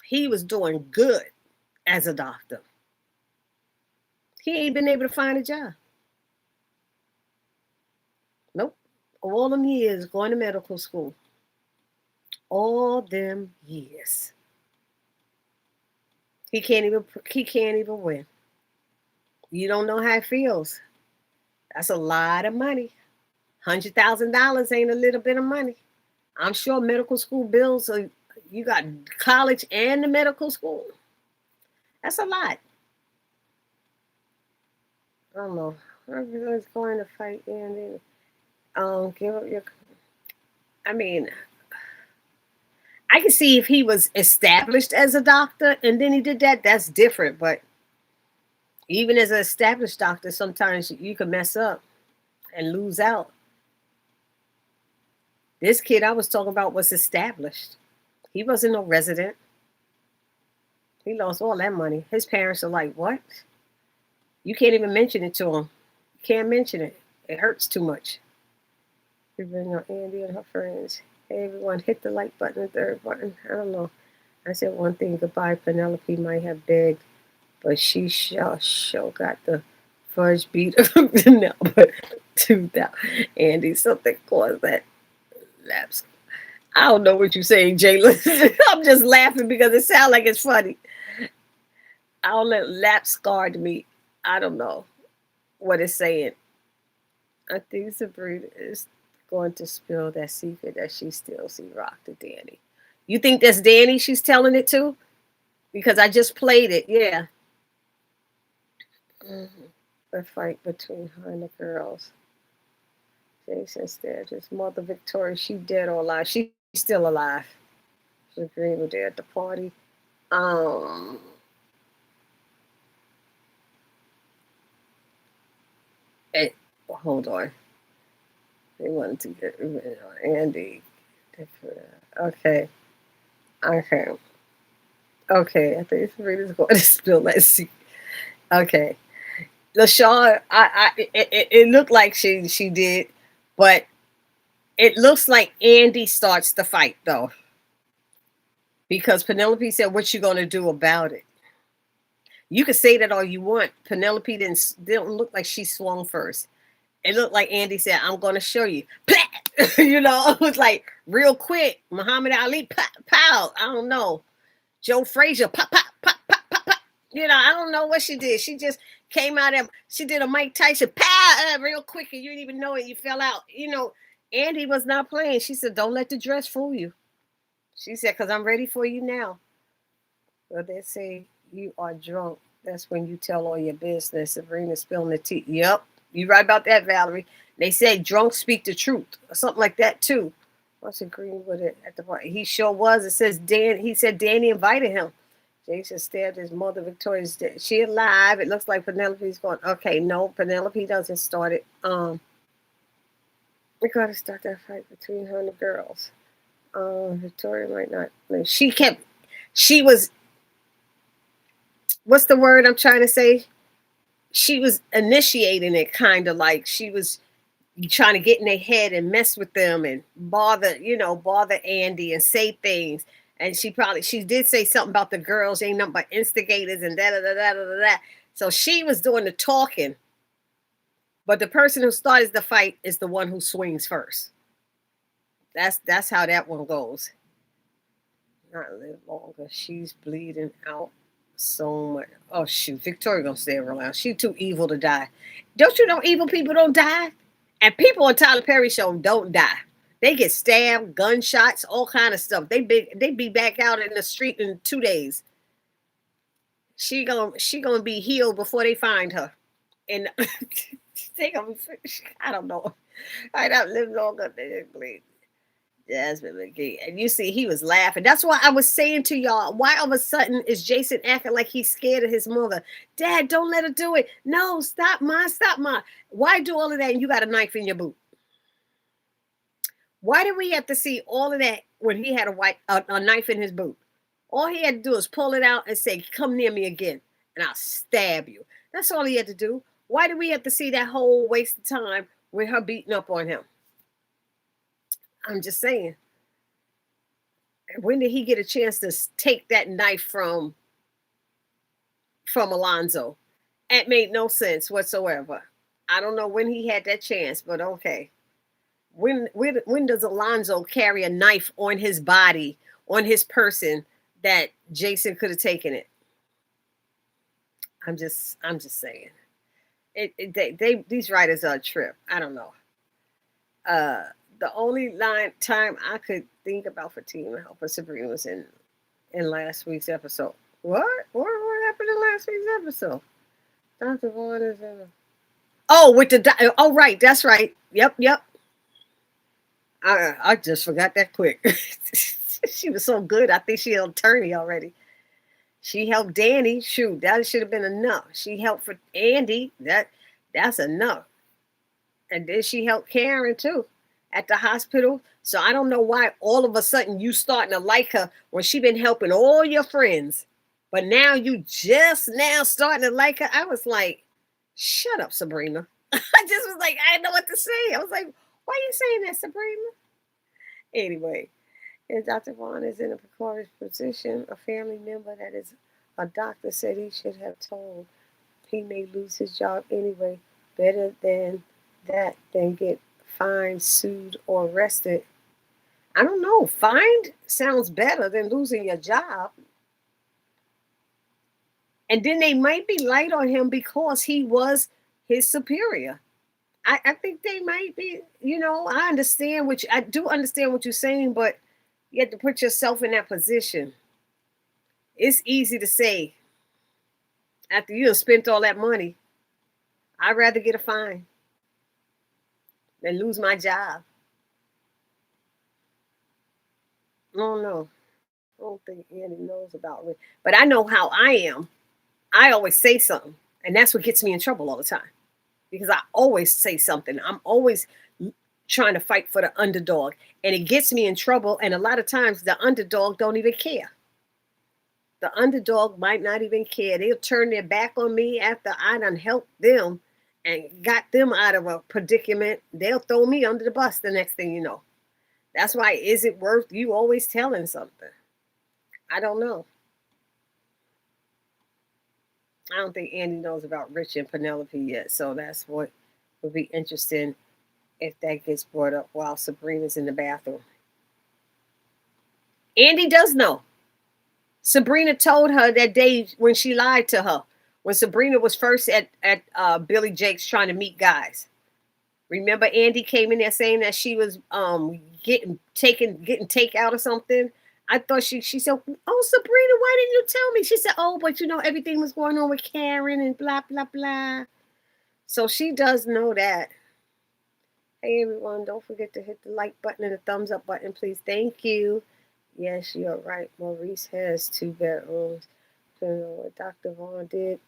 He was doing good as a doctor. He ain't been able to find a job. Nope. All them years going to medical school. All them years. He can't even win. You don't know how it feels. That's a lot of money. $100,000 ain't a little bit of money. I'm sure medical school bills are, you got college and the medical school. That's a lot. I don't know. Everyone's going to fight Andy. Give up your. I mean, I can see if he was established as a doctor and then he did that, that's different. But even as an established doctor, sometimes you can mess up and lose out. This kid I was talking about was established. He wasn't no resident. He lost all that money. His parents are like, what? You can't even mention it to him. You can't mention it. It hurts too much. We bring on Andy and her friends. Hey, everyone, hit the like button, the third button. I don't know. I said one thing, goodbye. Penelope might have begged, but she sure got the fudge beat now. But 2000. Andy, something caused that lapse. I don't know what you're saying, Jayla. I'm just laughing because it sounds like it's funny. I'll let lapse scarred me. I don't know what it's saying. I think Sabrina is going to spill that secret that she still see Rock to Danny. You think that's Danny she's telling it to? Because I just played it, yeah. The fight between her and the girls. Jason said his mother Victoria, she dead or alive. She's still alive. She's agreeing with her at the party. Hold on. They wanted to get rid of Andy. Okay. I think Sabrina's going to spill that secret. Okay. LaShawn, it looked like she did, but it looks like Andy starts the fight though, because Penelope said, "What you gonna do about it?" You can say that all you want. Penelope didn't look like she swung first. It looked like Andy said, "I'm gonna show you." It was like real quick. Muhammad Ali, pow. I don't know. Joe Frazier, pop, pop, pop, pop, pop, pop. I don't know what she did. She just came out and she did a Mike Tyson, pow, real quick, and you didn't even know it. You fell out. Andy was not playing. She said, "Don't let the dress fool you." She said, "Because I'm ready for you now." Well, they say you are drunk. That's when you tell all your business. Sabrina spilling the tea. Yep, you right about that, Valerie. They say drunk speak the truth, or something like that too. I was agreeing with it at the party. He sure was. It says Dan. He said Danny invited him. Jason stared at his mother. Victoria's dead. She alive. It looks like Penelope's going. Okay, no, Penelope doesn't start it. We got to start that fight between her and the girls. Victoria might not. She was. What's the word I'm trying to say? She was initiating it, kind of like she was trying to get in their head and mess with them and bother Andy and say things. And she did say something about the girls ain't nothing but instigators and da da da da da da. So she was doing the talking, but the person who started the fight is the one who swings first. That's how that one goes. Not live longer. She's bleeding out so much. Oh shoot, Victoria gonna stay around. She's too evil to die. Don't you know evil people don't die? And people on Tyler Perry show don't die. They get stabbed, gunshots, all kind of stuff. They be back out in the street in 2 days. She gonna be healed before they find her. And they gonna, I don't know. I don't live longer than please. Jasmine McGee. And you see, he was laughing. That's why I was saying to y'all, why all of a sudden is Jason acting like he's scared of his mother? Dad, don't let her do it. No, stop, Ma. Stop, Ma. Why do all of that and you got a knife in your boot? Why did we have to see all of that when he had a knife in his boot? All he had to do is pull it out and say, come near me again, and I'll stab you. That's all he had to do. Why did we have to see that whole waste of time with her beating up on him? I'm just saying. When did he get a chance to take that knife from Alonzo? It made no sense whatsoever. I don't know when he had that chance, but okay. When does Alonzo carry a knife on his body, on his person, that Jason could have taken it? I'm just saying. These writers are a trip. I don't know. The only time I could think about Fatima helping Sabrina was in last week's episode. What happened in last week's episode? Dr. Vaughn is in a... Oh, with the... Oh, right. That's right. Yep. I just forgot that quick. She was so good. I think she an attorney already. She helped Danny. Shoot, that should have been enough. She helped for Andy. That's enough. And then she helped Karen too at the hospital. So I don't know why all of a sudden you starting to like her when she been helping all your friends. But now you just now starting to like her. I was like, shut up, Sabrina. I just was like, I didn't know what to say. I was like, why are you saying that, Sabrina? Anyway, if Dr. Vaughn is in a precarious position, a family member that is a doctor said he should have told he may lose his job anyway. Better than that than get fined, sued, or arrested. I don't know. Fined sounds better than losing your job. And then they might be light on him because he was his superior. I think they might be, I do understand what you're saying, but you have to put yourself in that position. It's easy to say, after you have spent all that money, I'd rather get a fine than lose my job. I don't know. I don't think Andy knows about me. But I know how I am. I always say something, and that's what gets me in trouble all the time. Because I always say something. I'm always trying to fight for the underdog. And it gets me in trouble. And a lot of times the underdog don't even care. The underdog might not even care. They'll turn their back on me after I done helped them and got them out of a predicament. They'll throw me under the bus the next thing you know. That's why, is it worth you always telling something? I don't know. I don't think Andy knows about Rich and Penelope yet, so that's what would be interesting if that gets brought up while Sabrina's in the bathroom. Andy does know. Sabrina told her that day when she lied to her, when Sabrina was first at Billy Jake's trying to meet guys. Remember Andy came in there saying that she was getting takeout or something? I thought she said, oh, Sabrina, why didn't you tell me? She said, oh, but everything was going on with Karen and blah, blah, blah. So she does know that. Hey, everyone, don't forget to hit the like button and the thumbs up button, please. Thank you. Yes, you're right. Maurice has 2 bedrooms. I don't know what Dr. Vaughn did.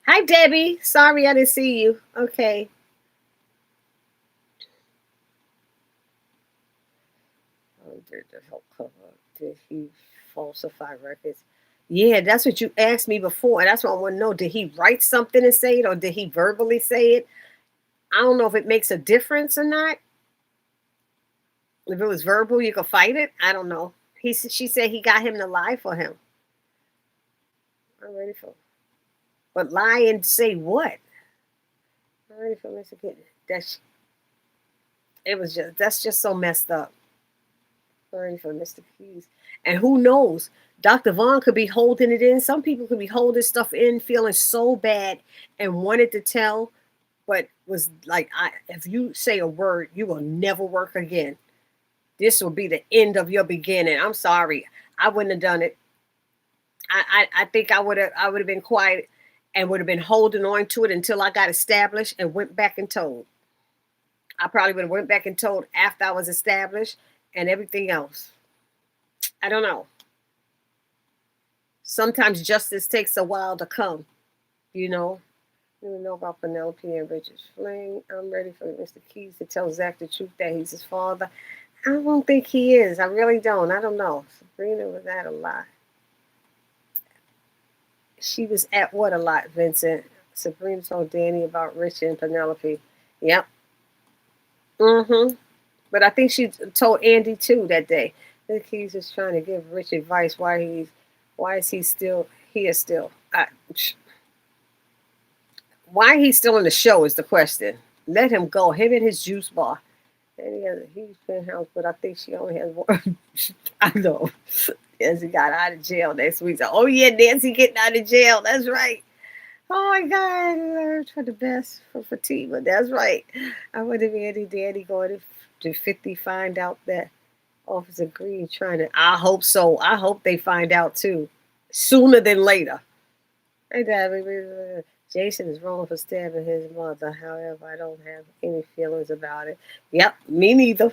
Hi, Debbie. Sorry I didn't see you. Okay. Did the help cover? Did he falsify records? Yeah, that's what you asked me before. And that's what I want to know. Did he write something and say it, or did he verbally say it? I don't know if it makes a difference or not. If it was verbal, you could fight it. I don't know. She said he got him to lie for him. I'm ready for. But lie and say what? I'm ready for Mr. Kid. That's just so messed up. Ready for Mr. Keys. And who knows? Dr. Vaughn could be holding it in. Some people could be holding stuff in, feeling so bad and wanted to tell, but was like, if you say a word, you will never work again. This will be the end of your beginning. I'm sorry. I wouldn't have done it. I think I would have been quiet and would have been holding on to it until I got established and went back and told. I probably would have went back and told after I was established and everything else. I don't know. Sometimes justice takes a while to come, you know. You don't know about Penelope and Richard's fling. I'm ready for Mr. Keys to tell Zach the truth that he's his father. I don't think he is. I really don't. I don't know. Sabrina was at a lot. She was at what a lot, Vincent? Sabrina told Danny about Richard and Penelope. Yep. Mm-hmm. But I think she told Andy too that day. I think he's just trying to give Rich advice why is he still here still. Why he's still in the show is the question. Let him go. Him and his juice bar. And he has a huge penthouse, but I think she only has one. I know. Nancy got out of jail next week. So, oh yeah, Nancy getting out of jail. That's right. Oh my God, I heard for the best for Fatima. That's right. I wonder if Andy Daddy going to 50 find out that Officer Green trying to. I hope so. I hope they find out too, sooner than later. Hey, Dad, Jason is wrong for stabbing his mother. However, I don't have any feelings about it. Yep, me neither.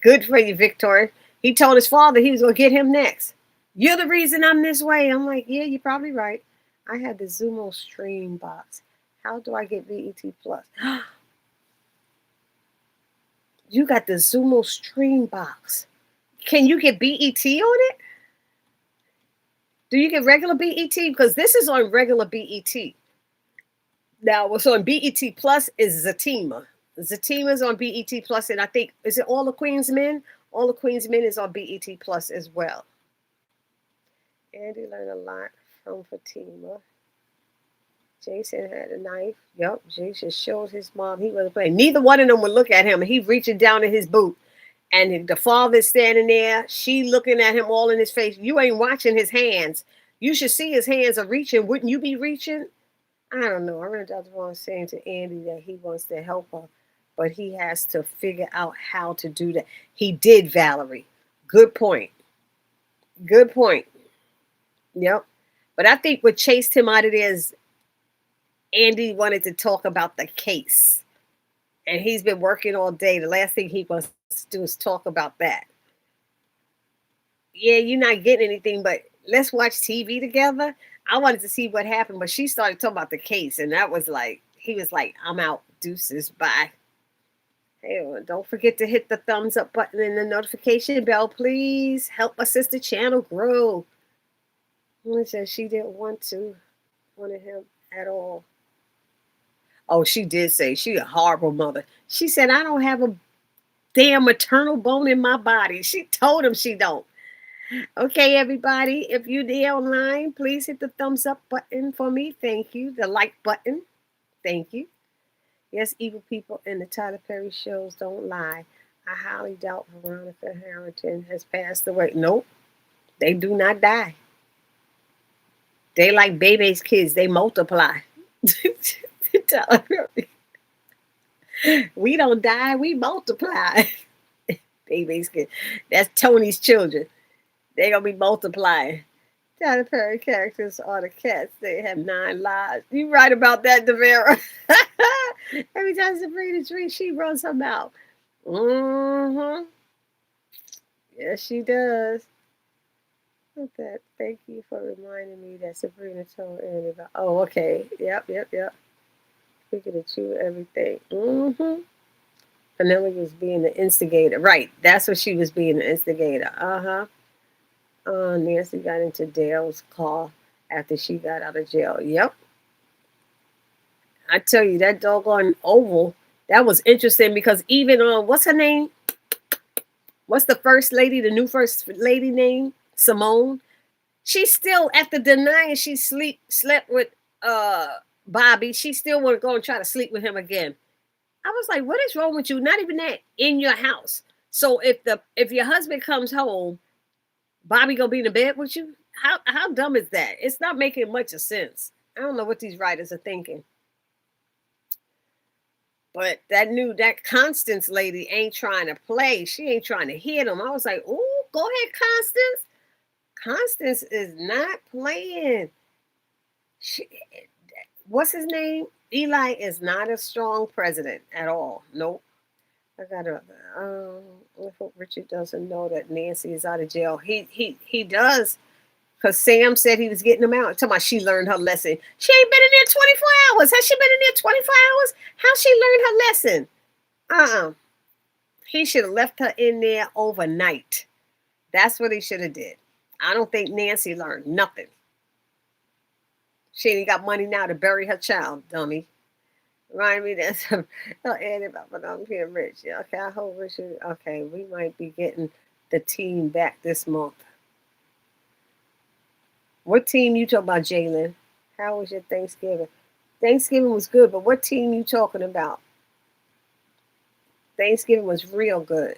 Good for you, Victoria. He told his father he was going to get him next. You're the reason I'm this way. I'm like, yeah, you're probably right. I had the Zumo stream box. How do I get BET Plus? You got the Zumo stream box. Can you get BET on it? Do you get regular BET? Because this is on regular BET. Now, what's on BET Plus is Zatima. Zatima's on BET Plus, and I think, is it All the Queen's Men? All the Queen's Men is on BET Plus as well. Andy learned a lot from Fatima. Jason had a knife. Yep, Jason showed his mom he wasn't playing. Neither one of them would look at him. He reaching down in his boot. And the father's standing there. She looking at him all in his face. You ain't watching his hands. You should see his hands are reaching. Wouldn't you be reaching? I don't know. I read Dr. Vaughn saying to Andy that he wants to help her, but he has to figure out how to do that. He did, Valerie. Good point. Good point. Yep. But I think what chased him out of there is Andy wanted to talk about the case. And he's been working all day. The last thing he wants to do is talk about that. Yeah, you're not getting anything, but let's watch TV together. I wanted to see what happened, but she started talking about the case, and that was like, he was like, I'm out, deuces, bye. Hey, don't forget to hit the thumbs up button and the notification bell, please. Help my sister channel grow. She said she didn't want him at all. Oh, she did say she a horrible mother. She said, I don't have a damn maternal bone in my body. She told him she don't. Okay, everybody, if you're there online, please hit the thumbs up button for me. Thank you. The like button. Thank you. Yes, evil people in the Tyler Perry shows don't lie. I highly doubt Veronica Harrington has passed away. Nope, they do not die. They like baby's kids. They multiply. We don't die. We multiply. Baby's kids. That's Tony's children. They're going to be multiplying. Tyler Perry characters are the cats. They have 9 lives. You right about that, Devera. Every time Sabrina drinks, she runs her mouth. Mm-hmm. Yes, she does. Okay. Thank you for reminding me that Sabrina told Andy about. Oh, okay. Yep. Speaking of you, everything. Mm-hmm. Penelope was being the instigator. Right. That's what she was being the instigator. Uh-huh. Nancy got into Dale's car after she got out of jail. Yep. I tell you, that doggone Oval, that was interesting because even what's her name? What's the first lady, the new first lady name? Simone. She still, after denying she slept with Bobby, she still want to go and try to sleep with him again. I was like, what is wrong with you? Not even that in your house. So if your husband comes home, Bobby gonna be in the bed with you? How dumb is that? It's not making much of sense. I don't know what these writers are thinking. But that Constance lady ain't trying to play. She ain't trying to hit him. I was like, "Ooh, go ahead, Constance." Constance is not playing. She, what's his name? Eli is not a strong president at all. Nope. I gotta. I hope Richard doesn't know that Nancy is out of jail. He does, because Sam said he was getting them out. Talking about she learned her lesson. She ain't been in there 24 hours. Has she been in there 24 hours? How she learned her lesson? He should have left her in there overnight. That's what he should have did. I don't think Nancy learned nothing. She ain't got money now to bury her child, dummy. Remind me that Andy but I'm here rich. Yeah, okay, I hope Richard. Okay, we might be getting the team back this month. What team you talking about, Jalen? How was your Thanksgiving? Thanksgiving was good, but what team you talking about? Thanksgiving was real good.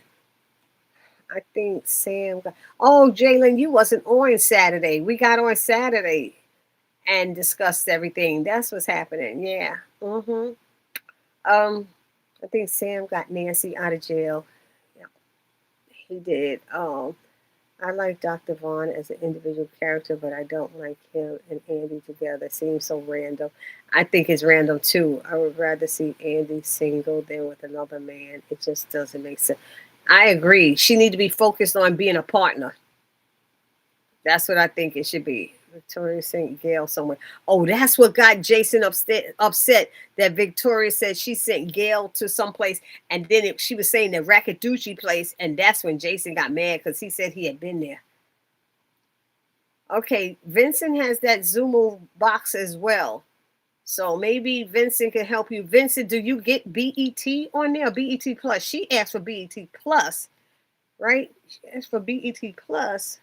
I think Sam got. Oh, Jalen, you wasn't on Saturday. We got on Saturday and discussed everything. That's what's happening. Yeah. I think Sam got Nancy out of jail. Yeah, he did. I like Dr. Vaughn as an individual character, but I don't like him and Andy together. It seems so random. I think it's random too. I would rather see Andy single than with another man. It just doesn't make sense. I agree. She need to be focused on being a partner. That's what I think it should be. Victoria sent Gail somewhere. Oh, that's what got Jason upset that Victoria said she sent Gail to someplace, and then she was saying the Rackaducci place, and that's when Jason got mad because he said he had been there. Okay, Vincent has that Zumo box as well. So maybe Vincent can help you. Vincent, do you get BET on there? BET Plus. She asked for BET Plus, right? She asked for BET Plus.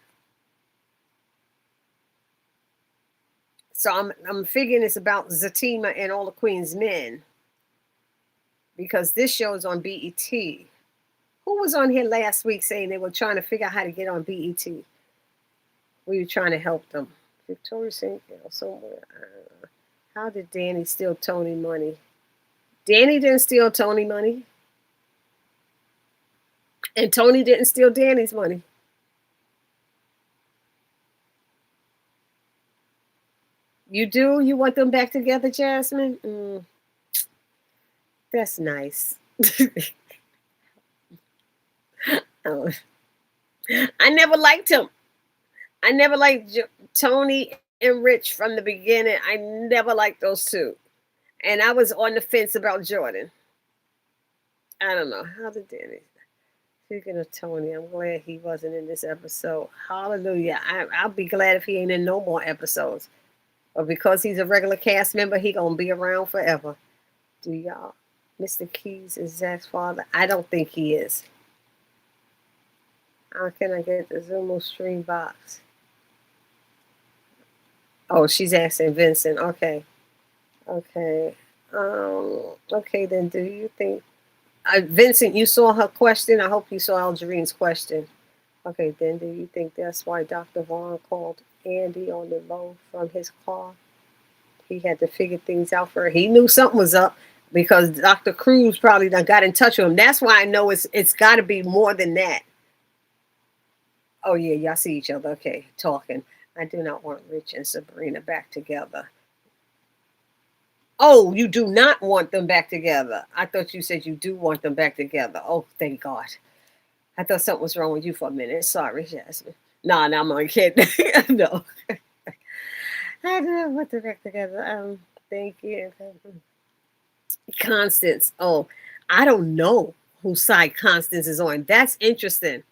So I'm figuring it's about Zatima and all the Queen's men, because this show is on BET. Who was on here last week saying they were trying to figure out how to get on BET? We were trying to help them. Victoria St. Gail somewhere. How did Danny steal Tony money? Danny didn't steal Tony money. And Tony didn't steal Danny's money. You do? You want them back together, Jasmine? That's nice. Oh. I never liked him. I never liked Tony and Rich from the beginning. I never liked those two. And I was on the fence about Jordan. I don't know. How did Danny? Speaking of Tony, I'm glad he wasn't in this episode. Hallelujah. I'll be glad if he ain't in no more episodes. But because he's a regular cast member, he going to be around forever. Do y'all? Mr. Keys is Zach's father? I don't think he is. How can I get the Zumo stream box? Oh, she's asking Vincent. Okay. Okay. Okay, then do you think... Vincent, you saw her question? I hope you saw Algerine's question. Okay, then do you think that's why Dr. Vaughn called Andy on the low from his car? He had to figure things out for her. He knew something was up because Dr. Cruz probably done got in touch with him. That's why I know it's got to be more than that. Oh, yeah, y'all see each other. Okay, talking. I do not want Rich and Sabrina back together. Oh, you do not want them back together. I thought you said you do want them back together. Oh, thank God. I thought something was wrong with you for a minute. Sorry, Jasmine. Nah, I'm only kidding. No. I do not want them back together. Thank you. Constance. Oh, I don't know whose side Constance is on. That's interesting.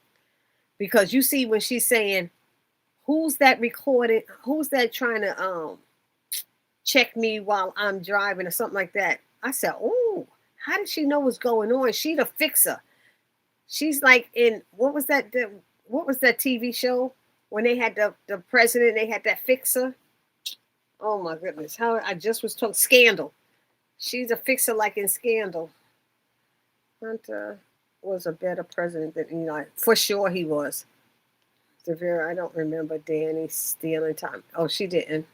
Because you see when she's saying, who's that recording? Who's that trying to check me while I'm driving or something like that? I said, oh, how did she know what's going on? She the fixer. She's like in, what was that TV show when they had the president, they had that fixer? Oh my goodness. How I just was talking Scandal. She's a fixer like in Scandal. Hunter. was a better president than Eli. For sure he was. Severe, I don't remember Danny stealing time. Oh, she didn't.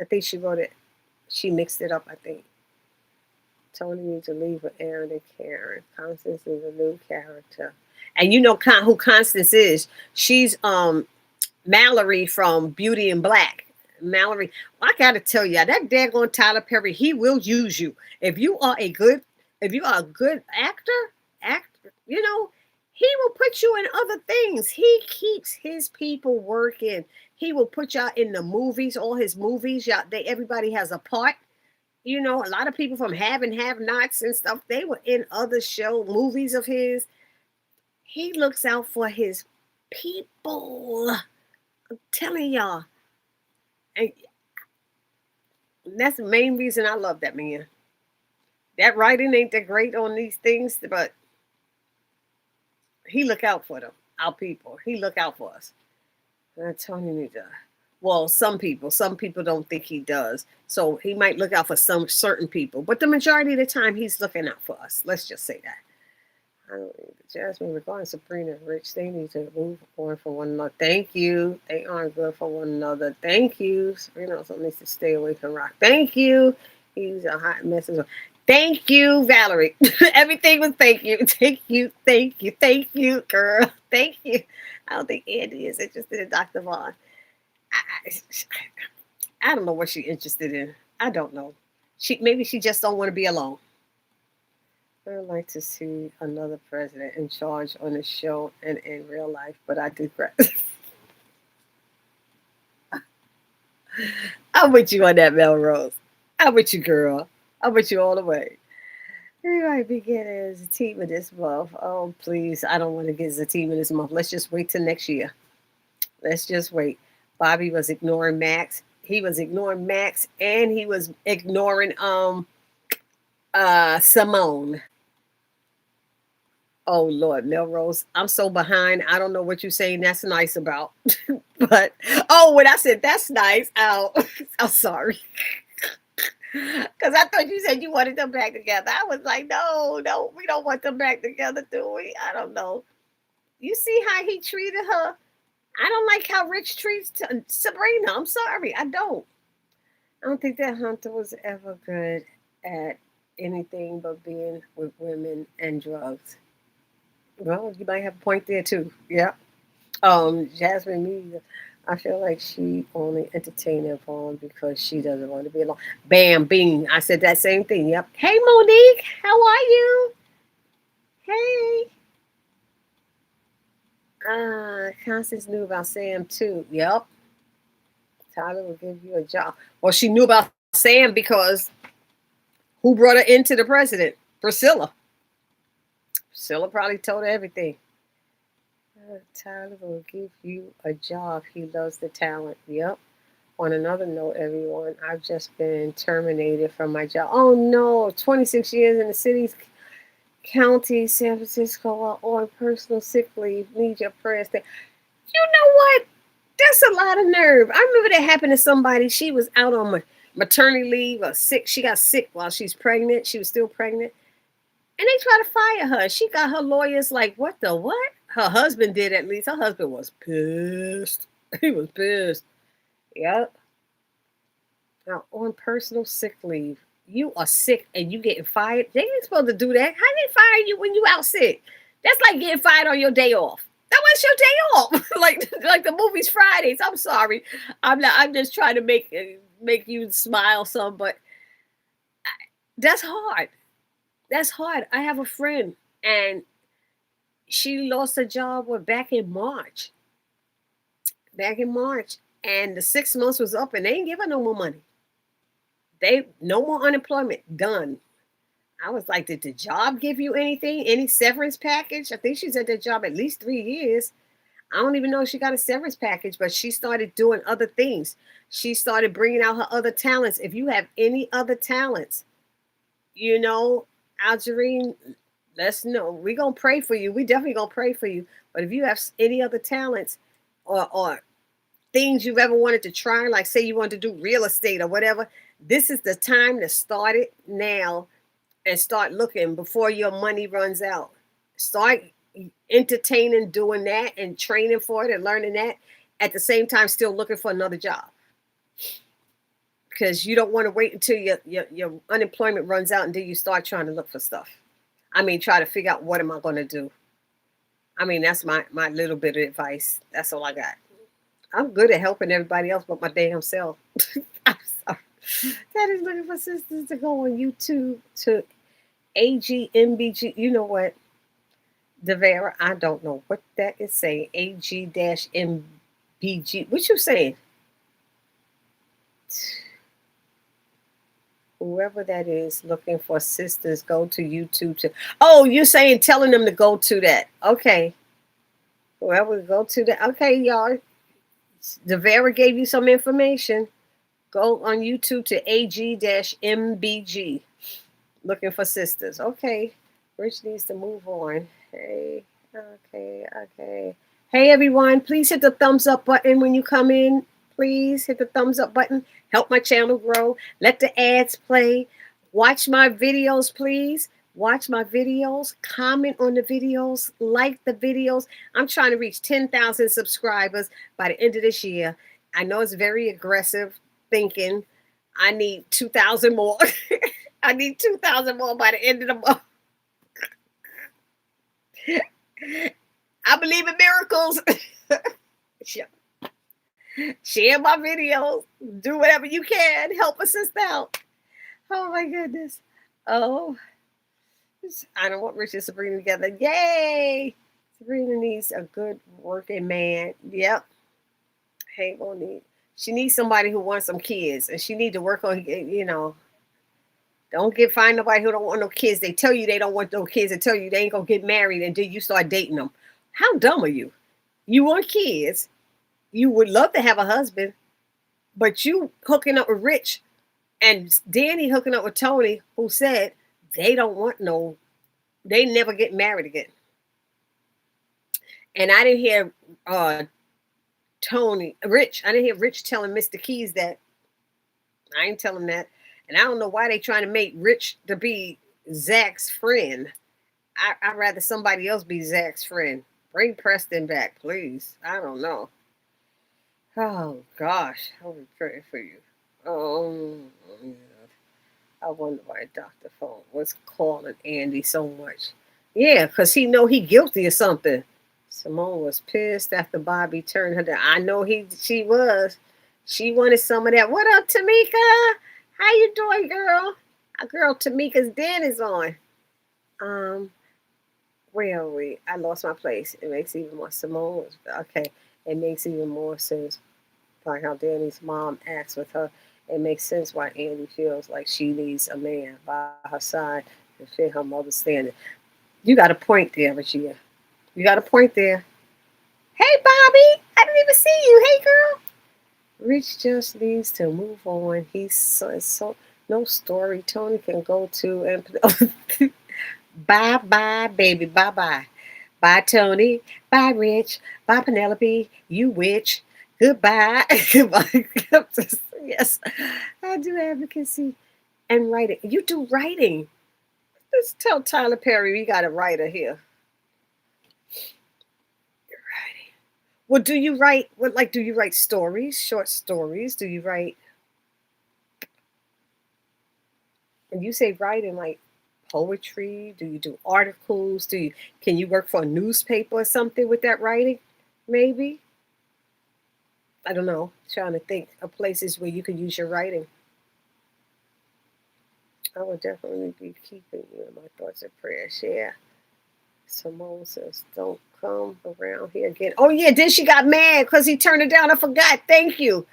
I think she wrote it. She mixed it up, I think. Tony needs to leave with Aaron and Karen. Constance is a new character. And you know who Constance is. She's Mallory from Beauty and Black. Mallory, I gotta tell you, that daggone Tyler Perry, he will use you. If you are a good actor, you know, he will put you in other things. He keeps his people working. He will put y'all in the movies, all his movies. Everybody has a part. You know, a lot of people from Have and Have Nots and stuff, they were in other movies of his. He looks out for his people. I'm telling y'all. And that's the main reason I love that man. That writing ain't that great on these things, but he look out for them, our people. He look out for us. I'm telling you, well, some people don't think he does. So he might look out for some certain people, but the majority of the time he's looking out for us. Let's just say that. I don't think Jasmine, regarding Sabrina and Rich, they need to move on for one another. Thank you. They aren't good for one another. Thank you. Sabrina also needs to stay away from Rock. Thank you. He's a hot mess as well. Thank you, Valerie. Everything was thank you. Thank you. Thank you. Thank you, girl. Thank you. I don't think Andy is interested in Dr. Vaughn. I don't know what she's interested in. I don't know. Maybe she just don't want to be alone. I would like to see another president in charge on the show and in real life, but I digress. I'm with you on that, Melrose. I'm with you, girl. I'm with you all the way. We might be getting Zatima this month. Oh, please. I don't want to get Zatima this month. Let's just wait till next year. Let's just wait. Bobby was ignoring Max. He was ignoring Max and he was ignoring Simone. Oh Lord, Melrose, I'm so behind. I don't know what you're saying that's nice about. But when I said that's nice, I'm sorry. Because I thought you said you wanted them back together. I was like, no, we don't want them back together, do we? I don't know. You see how he treated her? I don't like how Rich treats Sabrina. I'm sorry. I don't think that Hunter was ever good at anything but being with women and drugs. Well, you might have a point there too. Yeah. Jasmine Media, I feel like she only entertained Vaughn because she doesn't want to be alone. Bam, bing. I said that same thing. Yep. Hey, Monique, how are you? Hey. Constance knew about Sam too. Yep. Tyler will give you a job. Well, she knew about Sam because who brought her into the president? Priscilla. Priscilla probably told her everything. Tyler will give you a job. He loves the talent. Yep. On another note, everyone, I've just been terminated from my job. Oh no, 26 years in the city's county, San Francisco, on personal sick leave. Need your prayers. You know what? That's a lot of nerve. I remember that happened to somebody. She was out on maternity leave or sick. She got sick while she's pregnant. She was still pregnant. And they tried to fire her. She got her lawyers like, what the what? Her husband did at least. Her husband was pissed. He was pissed. Yep. Now, on personal sick leave, you are sick and you getting fired. They ain't supposed to do that. How they fire you when you out sick? That's like getting fired on your day off. That was your day off. like the movie's Fridays. I'm sorry. I'm just trying to make you smile some, but that's hard. That's hard. I have a friend and she lost her job back in March. And the 6 months was up and they ain't give her no more money. No more unemployment. Done. I was like, did the job give you anything? Any severance package? I think she's at that job at least 3 years. I don't even know if she got a severance package, but she started doing other things. She started bringing out her other talents. If you have any other talents, Algerine, let's know. We're going to pray for you. We definitely going to pray for you. But if you have any other talents or things you've ever wanted to try, like say you want to do real estate or whatever, this is the time to start it now and start looking before your money runs out. Start entertaining, doing that, and training for it and learning that. At the same time, still looking for another job, because you don't want to wait until your unemployment runs out and then you start trying to look for stuff. I mean, try to figure out what am I going to do. I mean, that's my little bit of advice. That's all I got. I'm good at helping everybody else but my damn self. I'm sorry. That is looking for sisters to go on YouTube to AGMBG. You know what, Devera? I don't know what that is saying. AG-MBG. What you saying? Whoever that is looking for sisters, go to YouTube to. Oh, you're saying telling them to go to that. Okay. Whoever go to that. Okay, y'all. Devera gave you some information. Go on YouTube to AG-MBG. Looking for sisters. Okay. Rich needs to move on. Hey. Okay. Hey, everyone. Please hit the thumbs up button when you come in. Please hit the thumbs up button. Help my channel grow. Let the ads play. Watch my videos, please. Watch my videos. Comment on the videos. Like the videos. I'm trying to reach 10,000 subscribers by the end of this year. I know it's very aggressive thinking. I need 2,000 more. I need 2,000 more by the end of the month. I believe in miracles. Share my videos. Do whatever you can. Help a sister out. Oh my goodness. Oh, I don't want Rich and Sabrina together. Yay! Sabrina needs a good working man. Yep. Hey, Monique. She needs somebody who wants some kids, and she need to work on. Don't find nobody who don't want no kids. They tell you they don't want no kids. They tell you they ain't gonna get married until you start dating them. How dumb are you? You want kids. You would love to have a husband, but you hooking up with Rich and Danny hooking up with Tony, who said they don't want they never get married again. And I didn't hear Rich telling Mr. Keys that. I ain't telling that. And I don't know why they trying to make Rich to be Zach's friend. I'd rather somebody else be Zach's friend. Bring Preston back, please. I don't know. Oh, gosh. I'll be praying for you. I wonder why Dr. Phone was calling Andy so much. Yeah, because he know he guilty of something. Simone was pissed after Bobby turned her down. I know she was. She wanted some of that. What up, Tamika? How you doing, girl? Our girl Tamika's dad is on. Where are we? I lost my place. It makes even more. Simone was okay. It makes even more sense by how Danny's mom acts with her. It makes sense why Andy feels like she needs a man by her side to fit her mother's standard. You got a point there, Regina. You got a point there. Hey, Bobby. I didn't even see you. Hey, girl. Rich just needs to move on. He's so no story Tony can go to and bye, baby. Bye. Bye, Tony. Bye, Rich. Bye, Penelope. You witch. Goodbye. Goodbye. Yes, I do advocacy and writing. You do writing. Let's tell Tyler Perry we got a writer here. You're writing. Well, do you write? Do you write stories, short stories? Do you write? And you say writing like poetry? Do you do articles? Can you work for a newspaper or something with that writing? Maybe. I don't know. Trying to think of places where you could use your writing. I will definitely be keeping you in my thoughts and prayers. Yeah. Simone says, don't come around here again. Oh, yeah. Then she got mad because he turned her down. I forgot. Thank you.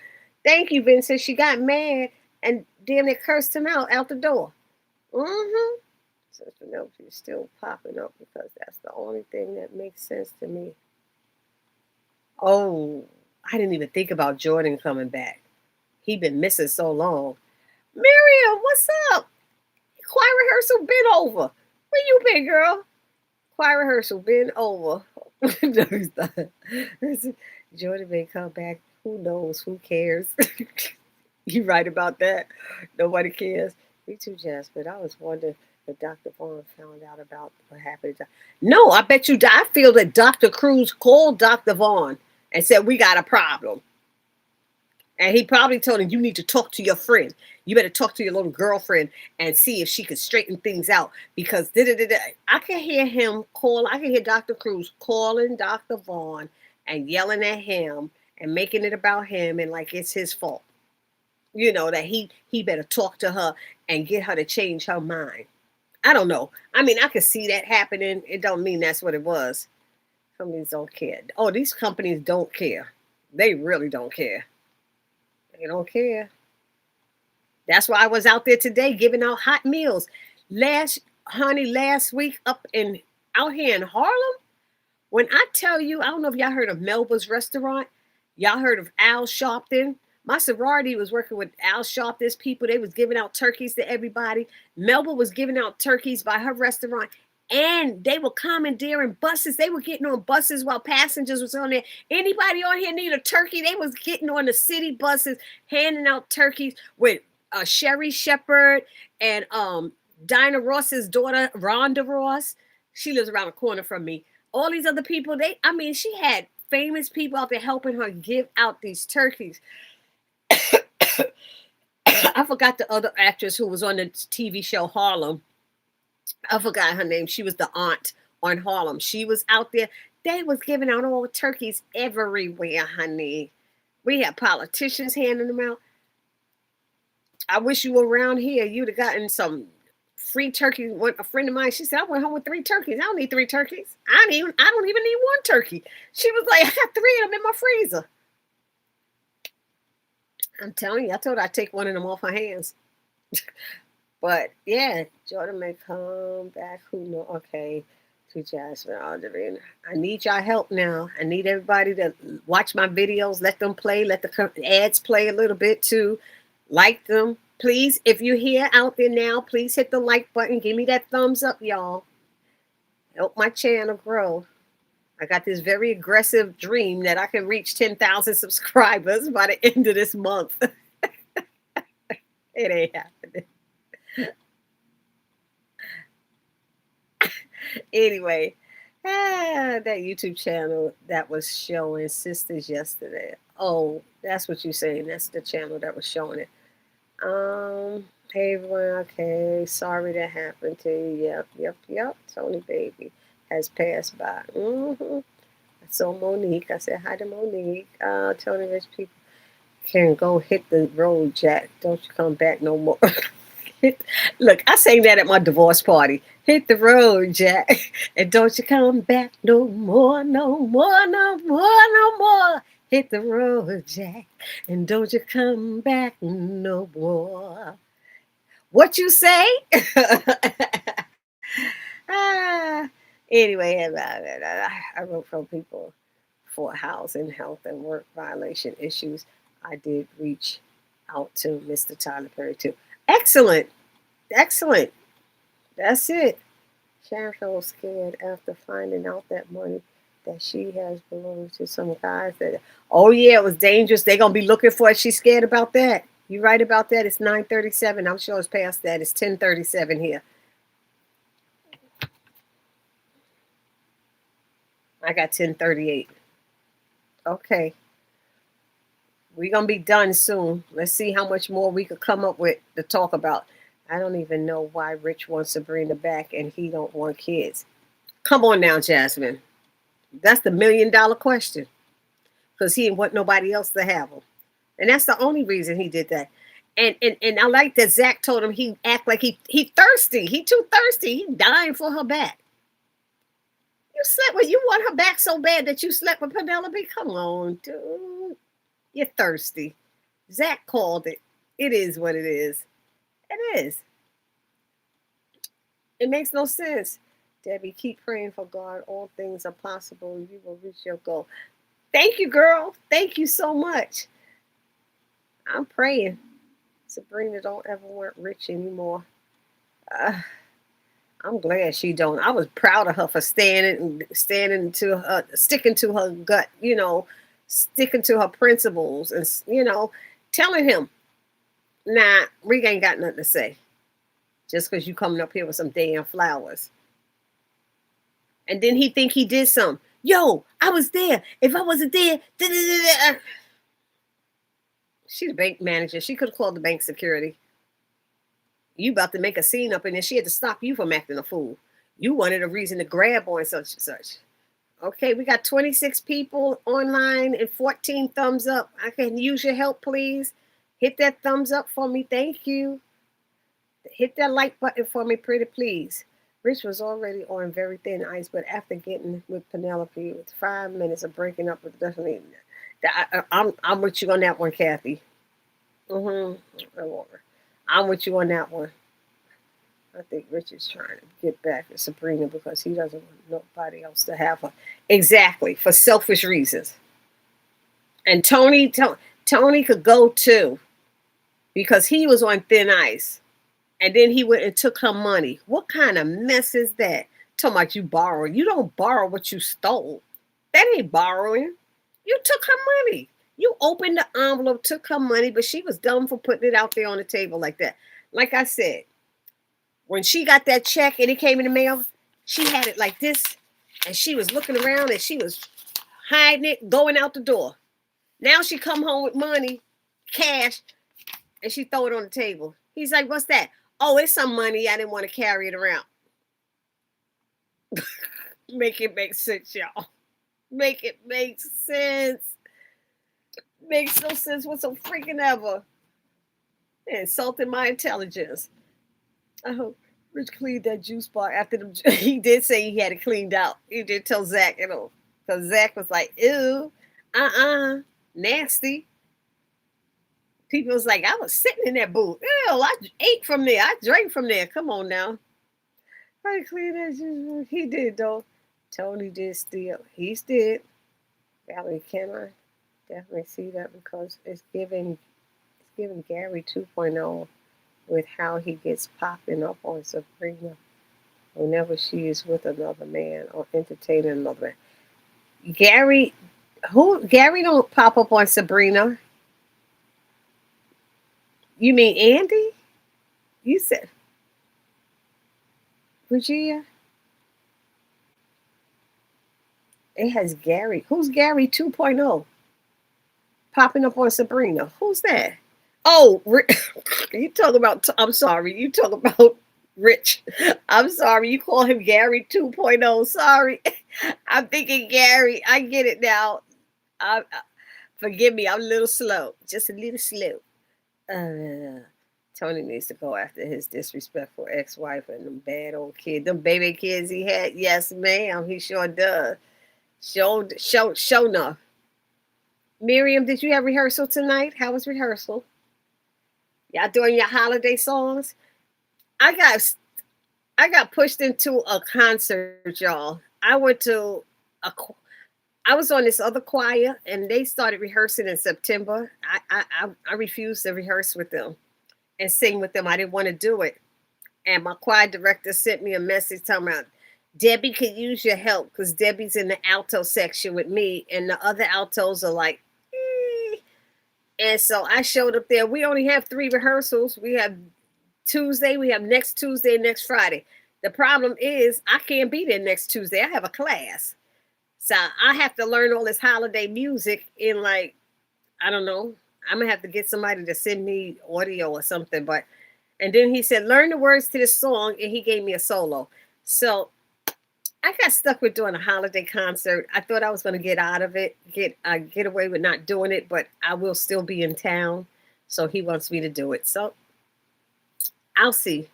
Thank you, Vincent. She got mad and damn it cursed him out the door. Mm-hmm. So Penelope's still popping up because that's the only thing that makes sense to me. Oh, I didn't even think about Jordan coming back. He been missing so long. Miriam, what's up? Choir rehearsal been over. Where you been, girl? Choir rehearsal been over. No, it's not. Jordan may come back. Who knows? Who cares? You right about that. Nobody cares. Me too, Jasmine. I was wondering But Dr. Vaughn found out about what happened. No, I bet you. I feel that Dr. Cruz called Dr. Vaughn and said, we got a problem. And he probably told him, you need to talk to your friend. You better talk to your little girlfriend and see if she can straighten things out. Because I can hear him call. I can hear Dr. Cruz calling Dr. Vaughn and yelling at him and making it about him and like it's his fault. You know, that he better talk to her and get her to change her mind. I don't know. I mean, I could see that happening. It don't mean that's what it was. Companies don't care. Oh, these companies don't care. They really don't care. They don't care. That's why I was out there today giving out hot meals. Last week out here in Harlem, when I tell you, I don't know if y'all heard of Melba's restaurant. Y'all heard of Al Sharpton. My sorority was working with Al Sharpton's people. They was giving out turkeys to everybody. Melba was giving out turkeys by her restaurant. And they were commandeering buses. They were getting on buses while passengers was on there. Anybody on here need a turkey? They was getting on the city buses, handing out turkeys with Sherry Shepherd and Dinah Ross's daughter, Rhonda Ross. She lives around the corner from me. All these other people, she had famous people out there helping her give out these turkeys. I forgot the other actress who was on the TV show Harlem. I forgot her name. She was the aunt on Harlem. She was out there. They was giving out all the turkeys everywhere, honey. We had politicians handing them out. I wish you were around here. You'd have gotten some free turkeys. A friend of mine, she said, I went home with 3 turkeys. I don't need 3 turkeys. I don't even need 1 turkey. She was like, I got 3 of them in my freezer. I'm telling you, I told her I'd take one of them off her hands. But yeah, Jordan may come back. Who knows? Okay, to Jasmine Alderine. I need y'all help now. I need everybody to watch my videos. Let them play. Let the ads play a little bit too. Like them. Please, if you're here out there now, please hit the like button. Give me that thumbs up, y'all. Help my channel grow. I got this very aggressive dream that I can reach 10,000 subscribers by the end of this month. It ain't happening. Anyway, that YouTube channel that was showing Sistas yesterday. Oh, that's what you're saying. That's the channel that was showing it. Hey everyone, okay. Sorry that happened to you. Yep. Tony baby has passed by. I saw Monique. I said hi to Monique. Tony rich people can go hit the road, Jack. Don't you come back no more. Look, I sang that at my divorce party. Hit the road, Jack, and don't you come back no more, no more, no more, no more. Hit the road, Jack, and don't you come back no more. What you say? Anyway, I wrote from people for housing, health, and work violation issues. I did reach out to Mr. Tyler Perry too. Excellent. That's it. Sharon feels scared after finding out that money that she has belonged to some guys that, oh yeah, it was dangerous. They're going to be looking for it. She's scared about that. You're right about that. It's 9:37. I'm sure it's past that. It's 10:37 here. I got 10:38. Okay. We're going to be done soon. Let's see how much more we could come up with to talk about. I don't even know why Rich wants Sabrina back and he don't want kids. Come on now, Jasmine. That's the $1 million question. Because he didn't want nobody else to have them. And that's the only reason he did that. And I like that Zach told him he act like he thirsty. He too thirsty. He dying for her back. You slept with, you want her back so bad that you slept with Penelope? Come on, dude. You're thirsty. Zach called it. It is what it is. It is. It makes no sense. Debbie, keep praying for God. All things are possible. You will reach your goal. Thank you, girl. Thank you so much. I'm praying. Sabrina don't ever want Rich anymore. I'm glad she don't. I was proud of her for sticking to her gut, sticking to her principles and, telling him, nah, we ain't got nothing to say. just because you coming up here with some damn flowers. And then he think he did something. Yo, I was there. If I wasn't there, she's a bank manager. She could have called the bank security. You about to make a scene up in there. She had to stop you from acting a fool. You wanted a reason to grab on such and such. Okay, we got 26 people online and 14 thumbs up. I can use your help, please. Hit that thumbs up for me. Thank you. Hit that like button for me, pretty please. Rich was already on very thin ice, but after getting with Penelope, with 5 minutes of breaking up with definitely, I'm with you on that one, Kathy. I'm with you on that one. I think Rich is trying to get back at Sabrina because he doesn't want nobody else to have her. Exactly, for selfish reasons. And Tony could go too because he was on thin ice. And then he went and took her money. What kind of mess is that? Talking about you borrow. You don't borrow what you stole. That ain't borrowing. You took her money. You opened the envelope, took her money, but she was dumb for putting it out there on the table like that. Like I said, when she got that check and it came in the mail, she had it like this, and she was looking around and she was hiding it, going out the door. Now she come home with money, cash, and she throw it on the table. He's like, what's that? Oh, it's some money. I didn't want to carry it around. Make it make sense, y'all. Make it make sense. Makes no sense whatsoever. Insulting my intelligence. I hope Rich cleaned that juice bar after them. He did say he had it cleaned out. He did tell Zach, because Zach was like, ew, nasty. People was like, I was sitting in that booth. Ew, I ate from there. I drank from there. Come on now. I cleaned that juice. He did, though. Tony did steal. He did. Valerie, can I definitely see that because it's giving Gary 2.0 with how he gets popping up on Sabrina whenever she is with another man or entertaining another man. Gary don't pop up on Sabrina. You mean Andy? You said Virginia? It has Gary. Who's Gary 2.0? Popping up on Sabrina. Who's that? Oh, you talk about, I'm sorry, you talk about Rich. I'm sorry, you call him Gary 2.0. Sorry. I'm thinking Gary. I get it now. Forgive me, I'm a little slow. Just a little slow. Tony needs to go after his disrespectful ex-wife and them bad old kids. Them baby kids he had. Yes, ma'am, he sure does. Show enough. Miriam, did you have rehearsal tonight? How was rehearsal? Y'all doing your holiday songs? I got pushed into a concert, y'all. I was on this other choir, and they started rehearsing in September. I refused to rehearse with them and sing with them. I didn't want to do it. And my choir director sent me a message talking about, Debbie could use your help because Debbie's in the alto section with me, and the other altos are like, eh. And so I showed up there. We only have 3 rehearsals. We have Tuesday, we have next Tuesday, and next Friday. The problem is I can't be there next Tuesday. I have a class. So I have to learn all this holiday music in like, I don't know. I'm going to have to get somebody to send me audio or something. And then he said, learn the words to this song, and he gave me a solo. So I got stuck with doing a holiday concert. I thought I was going to get out of it, get away with not doing it, but I will still be in town. So he wants me to do it. So I'll see.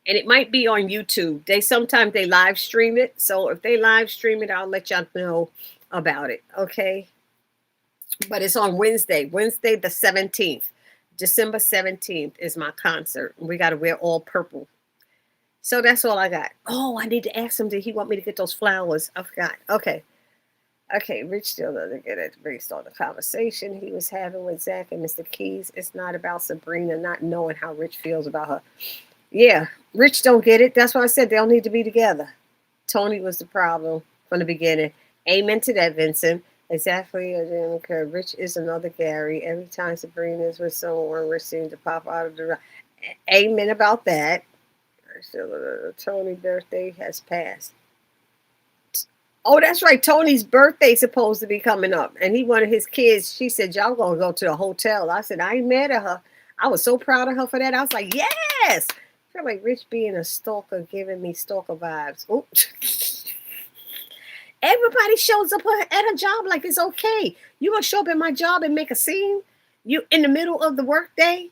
And it might be on YouTube. Sometimes they live stream it. So if they live stream it, I'll let y'all know about it. Okay. But it's on Wednesday the 17th. December 17th is my concert. We got to wear all purple. So that's all I got. Oh, I need to ask him, did he want me to get those flowers? I forgot. Okay, Rich still doesn't get it based on the conversation he was having with Zach and Mr. Keys. It's not about Sabrina not knowing how Rich feels about her. Yeah, Rich don't get it. That's why I said they don't need to be together. Tony was the problem from the beginning. Amen to that, Vincent. Exactly. Rich is another Gary. Every time Sabrina is with someone, Rich seems to pop out of the... Amen about that. Tony's birthday has passed. Oh, that's right. Tony's birthday's supposed to be coming up, and he wanted his kids. She said, "Y'all gonna go to the hotel." I said, "I ain't mad at her. I was so proud of her for that." I was like, "Yes." I feel like Rich being a stalker, giving me stalker vibes. Ooh. Everybody shows up at a job like it's okay. You gonna show up at my job and make a scene? You in the middle of the workday?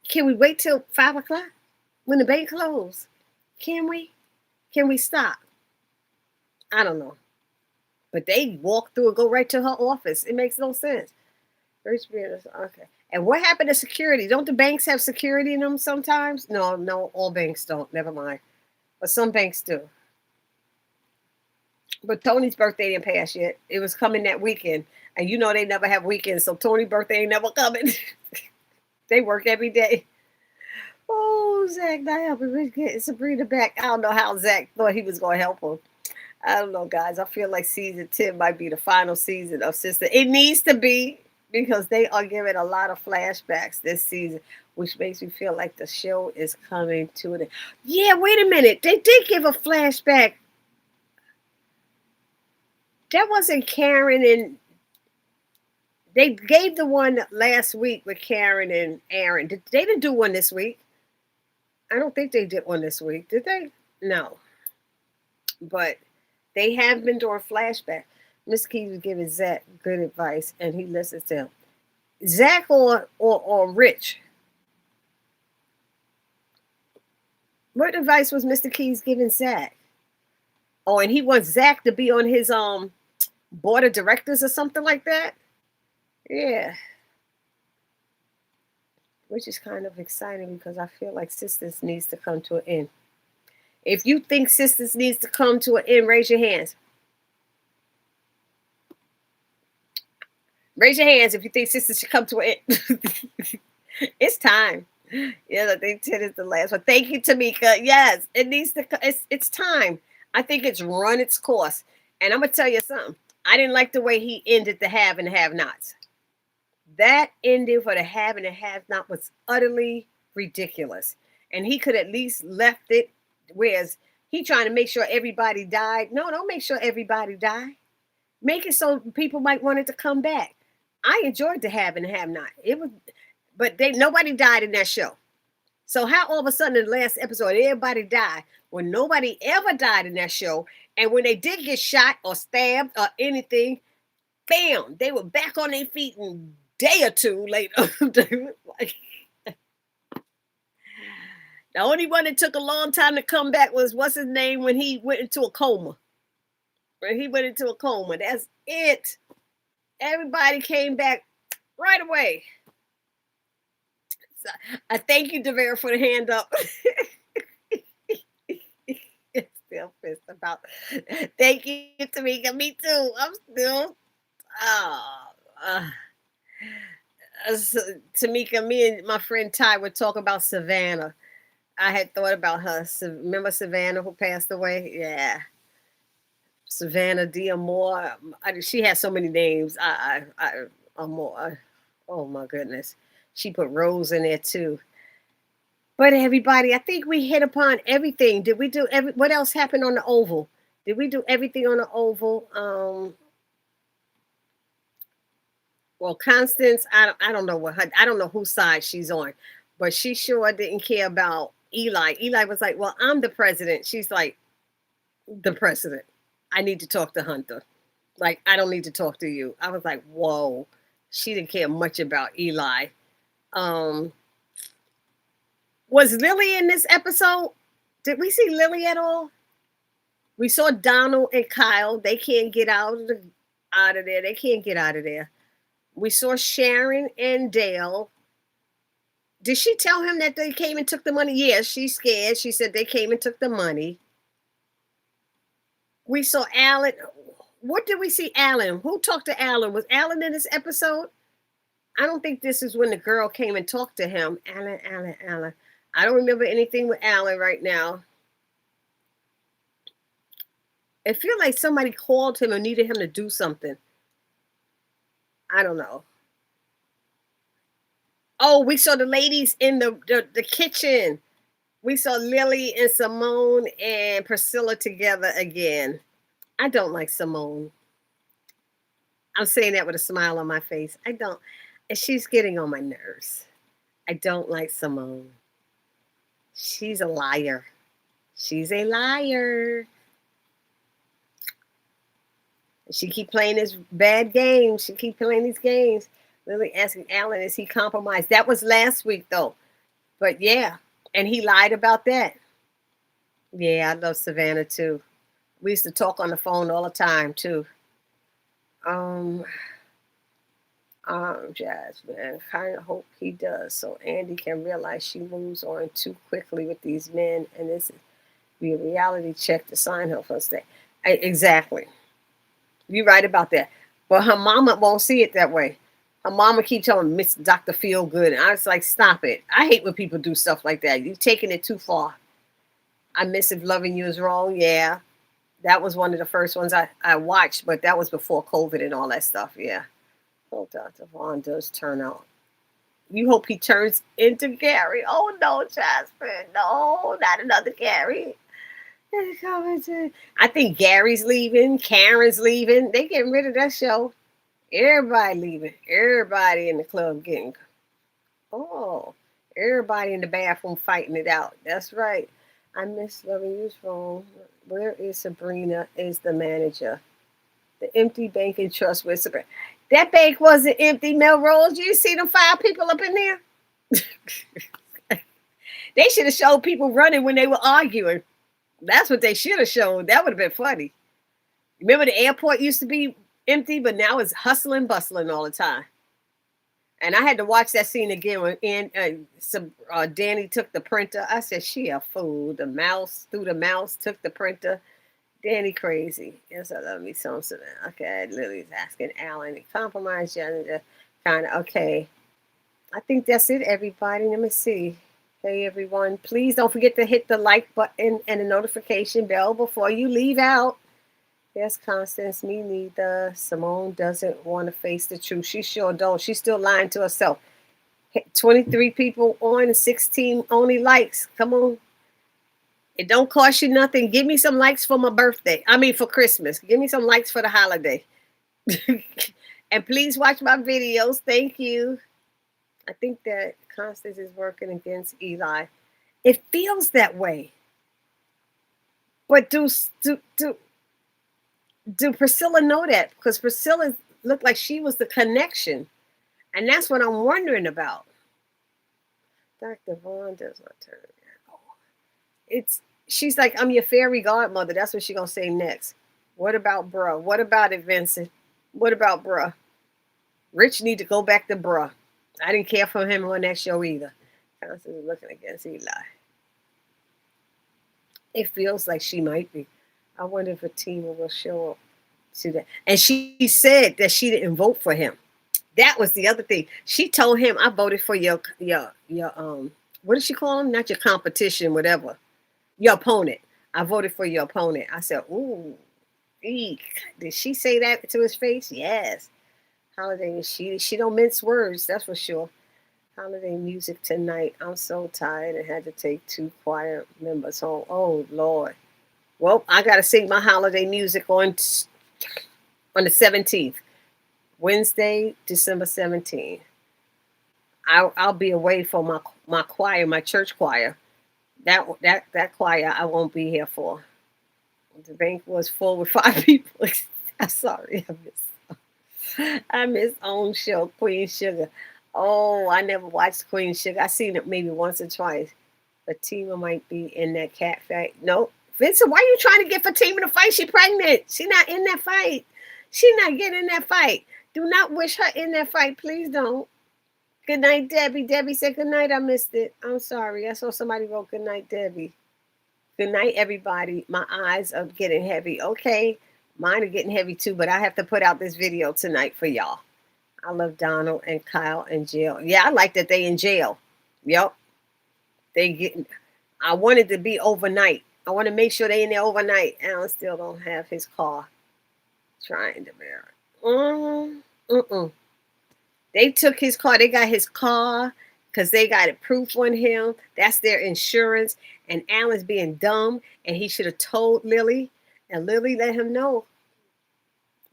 Can we wait till 5 o'clock when the bank closed? Can we? Can we stop? I don't know. But they walk through and go right to her office. It makes no sense. Okay. And what happened to security? Don't the banks have security in them sometimes? No, all banks don't. Never mind. But some banks do. But Tony's birthday didn't pass yet. It was coming that weekend. And you know they never have weekends, so Tony's birthday ain't never coming. They work every day. Oh, Zach, not helping me get Sabrina back. I don't know how Zach thought he was going to help him. I don't know, guys. I feel like season 10 might be the final season of Sistas. It needs to be because they are giving a lot of flashbacks this season, which makes me feel like the show is coming to an end. Yeah, wait a minute. They did give a flashback. That wasn't Karen and... They gave the one last week with Karen and Aaron. They didn't do one this week. I don't think they did one this week. Did they? No. But... they have been doing flashback. Miss Keys was giving Zach good advice, and he listens to him. Zach or Rich? What advice was Mr. Keys giving Zach? Oh, and he wants Zach to be on his board of directors or something like that? Yeah. Which is kind of exciting because I feel like Sistas needs to come to an end. If you think Sistas needs to come to an end, raise your hands. Raise your hands if you think Sistas should come to an end. It's time. Yeah, I think 10 is the last one. Thank you, Tamika. Yes, it needs to. It's time. I think it's run its course. And I'm gonna tell you something. I didn't like the way he ended the have and have-nots. That ending for the have and the have-not was utterly ridiculous. And he could at least left it. Whereas he trying to make sure everybody died. No, don't make sure everybody died. Make it so people might want it to come back. I enjoyed the have and have not. It was, but nobody died in that show. So how all of a sudden in the last episode everybody died when nobody ever died in that show, and when they did get shot or stabbed or anything, bam, they were back on their feet in a day or two later. The only one that took a long time to come back was, what's his name, when he went into a coma. When he went into a coma. That's it. Everybody came back right away. So, I thank you, Devere, for the hand up. Still pissed about. Thank you, Tamika. Me too. I'm still... Tamika, me and my friend Ty would talk about Savannah. I had thought about her. Remember Savannah who passed away? Yeah. Savannah D'Amore. She has so many names. Amore. Oh my goodness. She put Rose in there too. But everybody, I think we hit upon everything. Did we do what else happened on the Oval? Did we do everything on the Oval? Well, Constance, I don't know I don't know whose side she's on, but she sure didn't care about Eli. Eli was like, well, I'm the president. She's like, the president. I need to talk to Hunter. Like, I don't need to talk to you. I was like, whoa. She didn't care much about Eli. Was Lily in this episode? Did we see Lily at all? We saw Donald and Kyle. They can't get out of there. They can't get out of there. We saw Sharon and Dale. Did she tell him that they came and took the money? Yes, she's scared. She said they came and took the money. We saw Alan. What did we see Alan? Who talked to Alan? Was Alan in this episode? I don't think this is when the girl came and talked to him. Alan. I don't remember anything with Alan right now. I feel like somebody called him and needed him to do something. I don't know. Oh, we saw the ladies in the kitchen We saw Lily and Simone and Priscilla together again. I don't like Simone. I'm saying that with a smile on my face. I don't. And she's getting on my nerves. I don't like Simone. She's a liar. She's a liar. She keep playing this bad game. She keep playing these games. Lily asking Alan, is he compromised? That was last week, though. But yeah, and he lied about that. Yeah, I love Savannah, too. We used to talk on the phone all the time, too. Um, Jasmine, kind of hope he does so Andy can realize she moves on too quickly with these men, and this is be a reality check to sign her for stay. Exactly. You're right about that. But her mama won't see it that way. Her mama keep telling Miss Dr. Feel Good. And I was like, stop it. I hate when people do stuff like that. You're taking it too far. I miss If Loving You Is Wrong. Yeah. That was one of the first ones I watched, but that was before COVID and all that stuff. Yeah. Oh, Dr. Vaughn does turn out. You hope he turns into Gary. Oh, no, Jasmine. No, not another Gary. I think Gary's leaving. Karen's leaving. They getting rid of that show. Everybody leaving. Everybody in the club getting. Oh, everybody in the bathroom fighting it out. That's right. I miss Loving You's phone. Where is Sabrina? Is the manager? The empty bank and trust with Sabrina. That bank wasn't empty, Melrose. You see them 5 people up in there? They should have showed people running when they were arguing. That's what they should have shown. That would have been funny. Remember the airport used to be empty, but now it's hustling, bustling all the time. And I had to watch that scene again when Danny took the printer. I said, she a fool. The mouse took the printer. Danny crazy. Yes, I love me something. Okay, Lily's asking Alan. Compromise, Jenna. Kind of, okay. I think that's it, everybody. Let me see. Hey, everyone. Please don't forget to hit the like button and the notification bell before you leave out. Yes, Constance, me neither. Simone doesn't want to face the truth. She sure don't. She's still lying to herself. 23 people on, 16 only likes. Come on. It don't cost you nothing. Give me some likes for my birthday. I mean, for Christmas. Give me some likes for the holiday. And please watch my videos. Thank you. I think that Constance is working against Eli. It feels that way. But do Priscilla know that? Because Priscilla looked like she was the connection. And that's what I'm wondering about. Dr. Vaughn does not turn. She's like, I'm your fairy godmother. That's what she's going to say next. What about bruh? What about it, Vincent? What about bruh? Rich need to go back to bruh. I didn't care for him on that show either. Constance is looking against Eli. It feels like she might be. I wonder if Fatima will show up to that. And she said that she didn't vote for him. That was the other thing. She told him, I voted for your what did she call him? Not your competition, whatever. Your opponent. I voted for your opponent. I said, ooh, eek. Did she say that to his face? Yes. Holiday, she don't mince words, that's for sure. Holiday music tonight. I'm so tired and had to take 2 choir members home. Oh, Lord. Well, I got to sing my holiday music on the 17th. Wednesday, December 17th. I'll be away for my choir, my church choir. That choir I won't be here for. The bank was full with 5 people. I'm sorry, I miss own show, Queen Sugar. Oh, I never watched Queen Sugar. I seen it maybe once or twice. Fatima might be in that cat fight. Nope. Vincent, why are you trying to get Fatima to fight? She pregnant. She not in that fight. She not getting in that fight. Do not wish her in that fight. Please don't. Good night, Debbie. Debbie said good night. I missed it. I'm sorry. I saw somebody wrote good night, Debbie. Good night, everybody. My eyes are getting heavy. Okay. Mine are getting heavy too, but I have to put out this video tonight for y'all. I love Donald and Kyle in jail. Yeah, I like that they in jail. Yep. I want it to be overnight. I want to make sure they in there overnight. Alan still don't have his car. Trying to bear it. They took his car. They got his car, because they got it proof on him. That's their insurance. And Alan's being dumb, and he should have told Lily, and Lily let him know,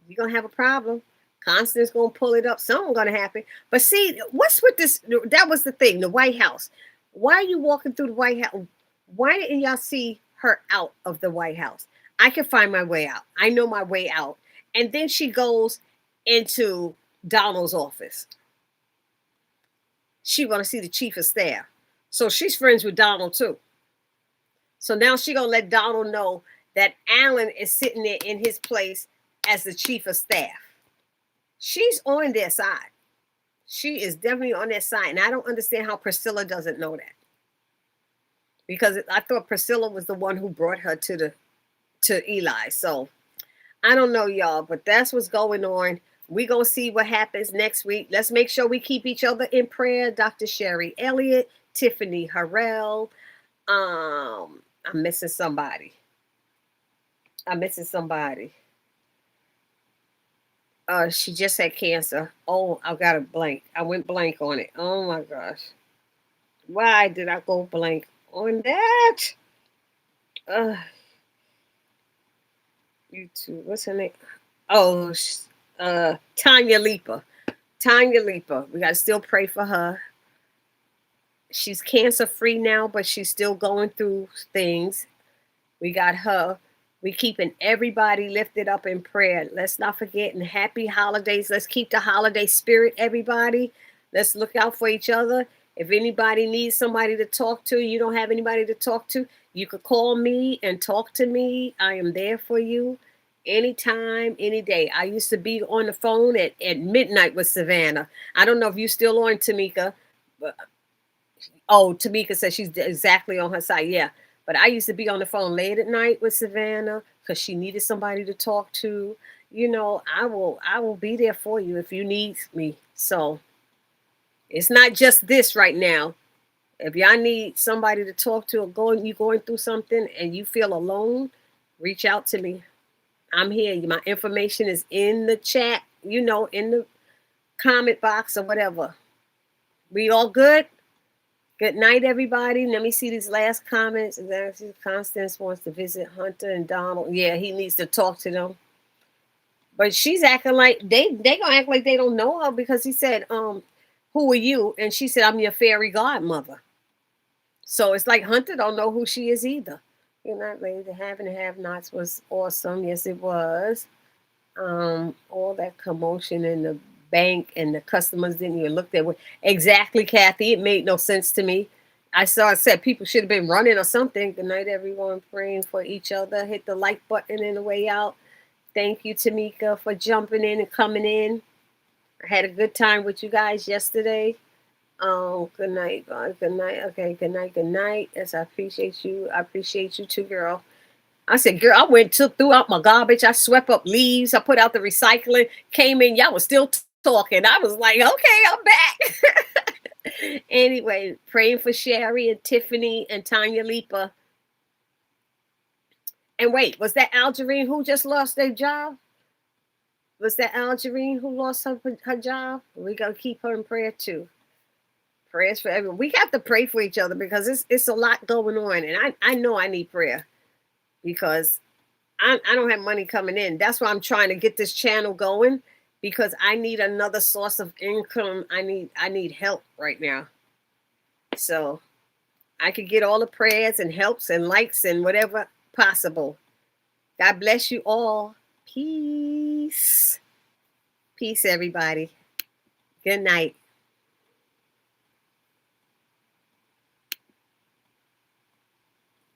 you're going to have a problem. Constance going to pull it up. Something going to happen. But see, what's with this? That was the thing, the White House. Why are you walking through the White House? Why didn't y'all see her out of the White House? I can find my way out. I know my way out. And then she goes into Donald's office. She want to see the chief of staff. So she's friends with Donald too. So now she going to let Donald know that Alan is sitting there in his place as the chief of staff. She's on their side. She is definitely on their side. And I don't understand how Priscilla doesn't know that. Because I thought Priscilla was the one who brought her to Eli. So I don't know, y'all, but that's what's going on. We're going to see what happens next week. Let's make sure we keep each other in prayer. Dr. Sherry Elliott, Tiffany Harrell. I'm missing somebody. She just had cancer. Oh, I got a blank. I went blank on it. Oh my gosh. Why did I go blank on that? YouTube. What's her name? Oh, Tanya Leeper. We got to still pray for her. She's cancer free now, but she's still going through things. We got her. We keeping everybody lifted up in prayer. Let's not forget, and happy holidays. Let's keep the holiday spirit, everybody. Let's look out for each other. If anybody needs somebody to talk to, you don't have anybody to talk to, you could call me and talk to me. I am there for you anytime, any day. I used to be on the phone at midnight with Savannah. I don't know if you're still on, Tamika. But, Tamika says she's exactly on her side. Yeah. But I used to be on the phone late at night with Savannah because she needed somebody to talk to. You know, I will be there for you if you need me. So it's not just this right now. If y'all need somebody to talk to or you going through something and you feel alone, reach out to me. I'm here. My information is in the chat, in the comment box or whatever. We all good? Good night, everybody. Let me see these last comments. Constance wants to visit Hunter and Donald. Yeah, he needs to talk to them. But she's acting like they gonna act like they don't know her because he said, who are you? And she said, I'm your fairy godmother. So it's like Hunter don't know who she is either. Good night, lady. The have and have-nots was awesome. Yes, it was. All that commotion in the bank and the customers didn't even look that way. Exactly, Kathy. It made no sense to me. I said people should have been running or something. Good night, everyone. Praying for each other. Hit the like button in the way out. Thank you, Tamika, for jumping in and coming in. I had a good time with you guys yesterday. Good night. Good night. Okay, good night. Yes, I appreciate you. I appreciate you too, girl. I said, girl, I threw out my garbage. I swept up leaves. I put out the recycling, came in. Y'all was still talking. I was like, okay, I'm back. Anyway, praying for Sherry and Tiffany and Tanya Leeper. And wait, was that Algerine who just lost their job? Was that Algerine who lost her job? We got to keep her in prayer too. Prayers for everyone. We have to pray for each other because it's a lot going on. And I know I need prayer because I don't have money coming in. That's why I'm trying to get this channel going because I need another source of income. I need help right now. So I could get all the prayers and helps and likes and whatever possible. God bless you all. Peace. Peace, everybody. Good night.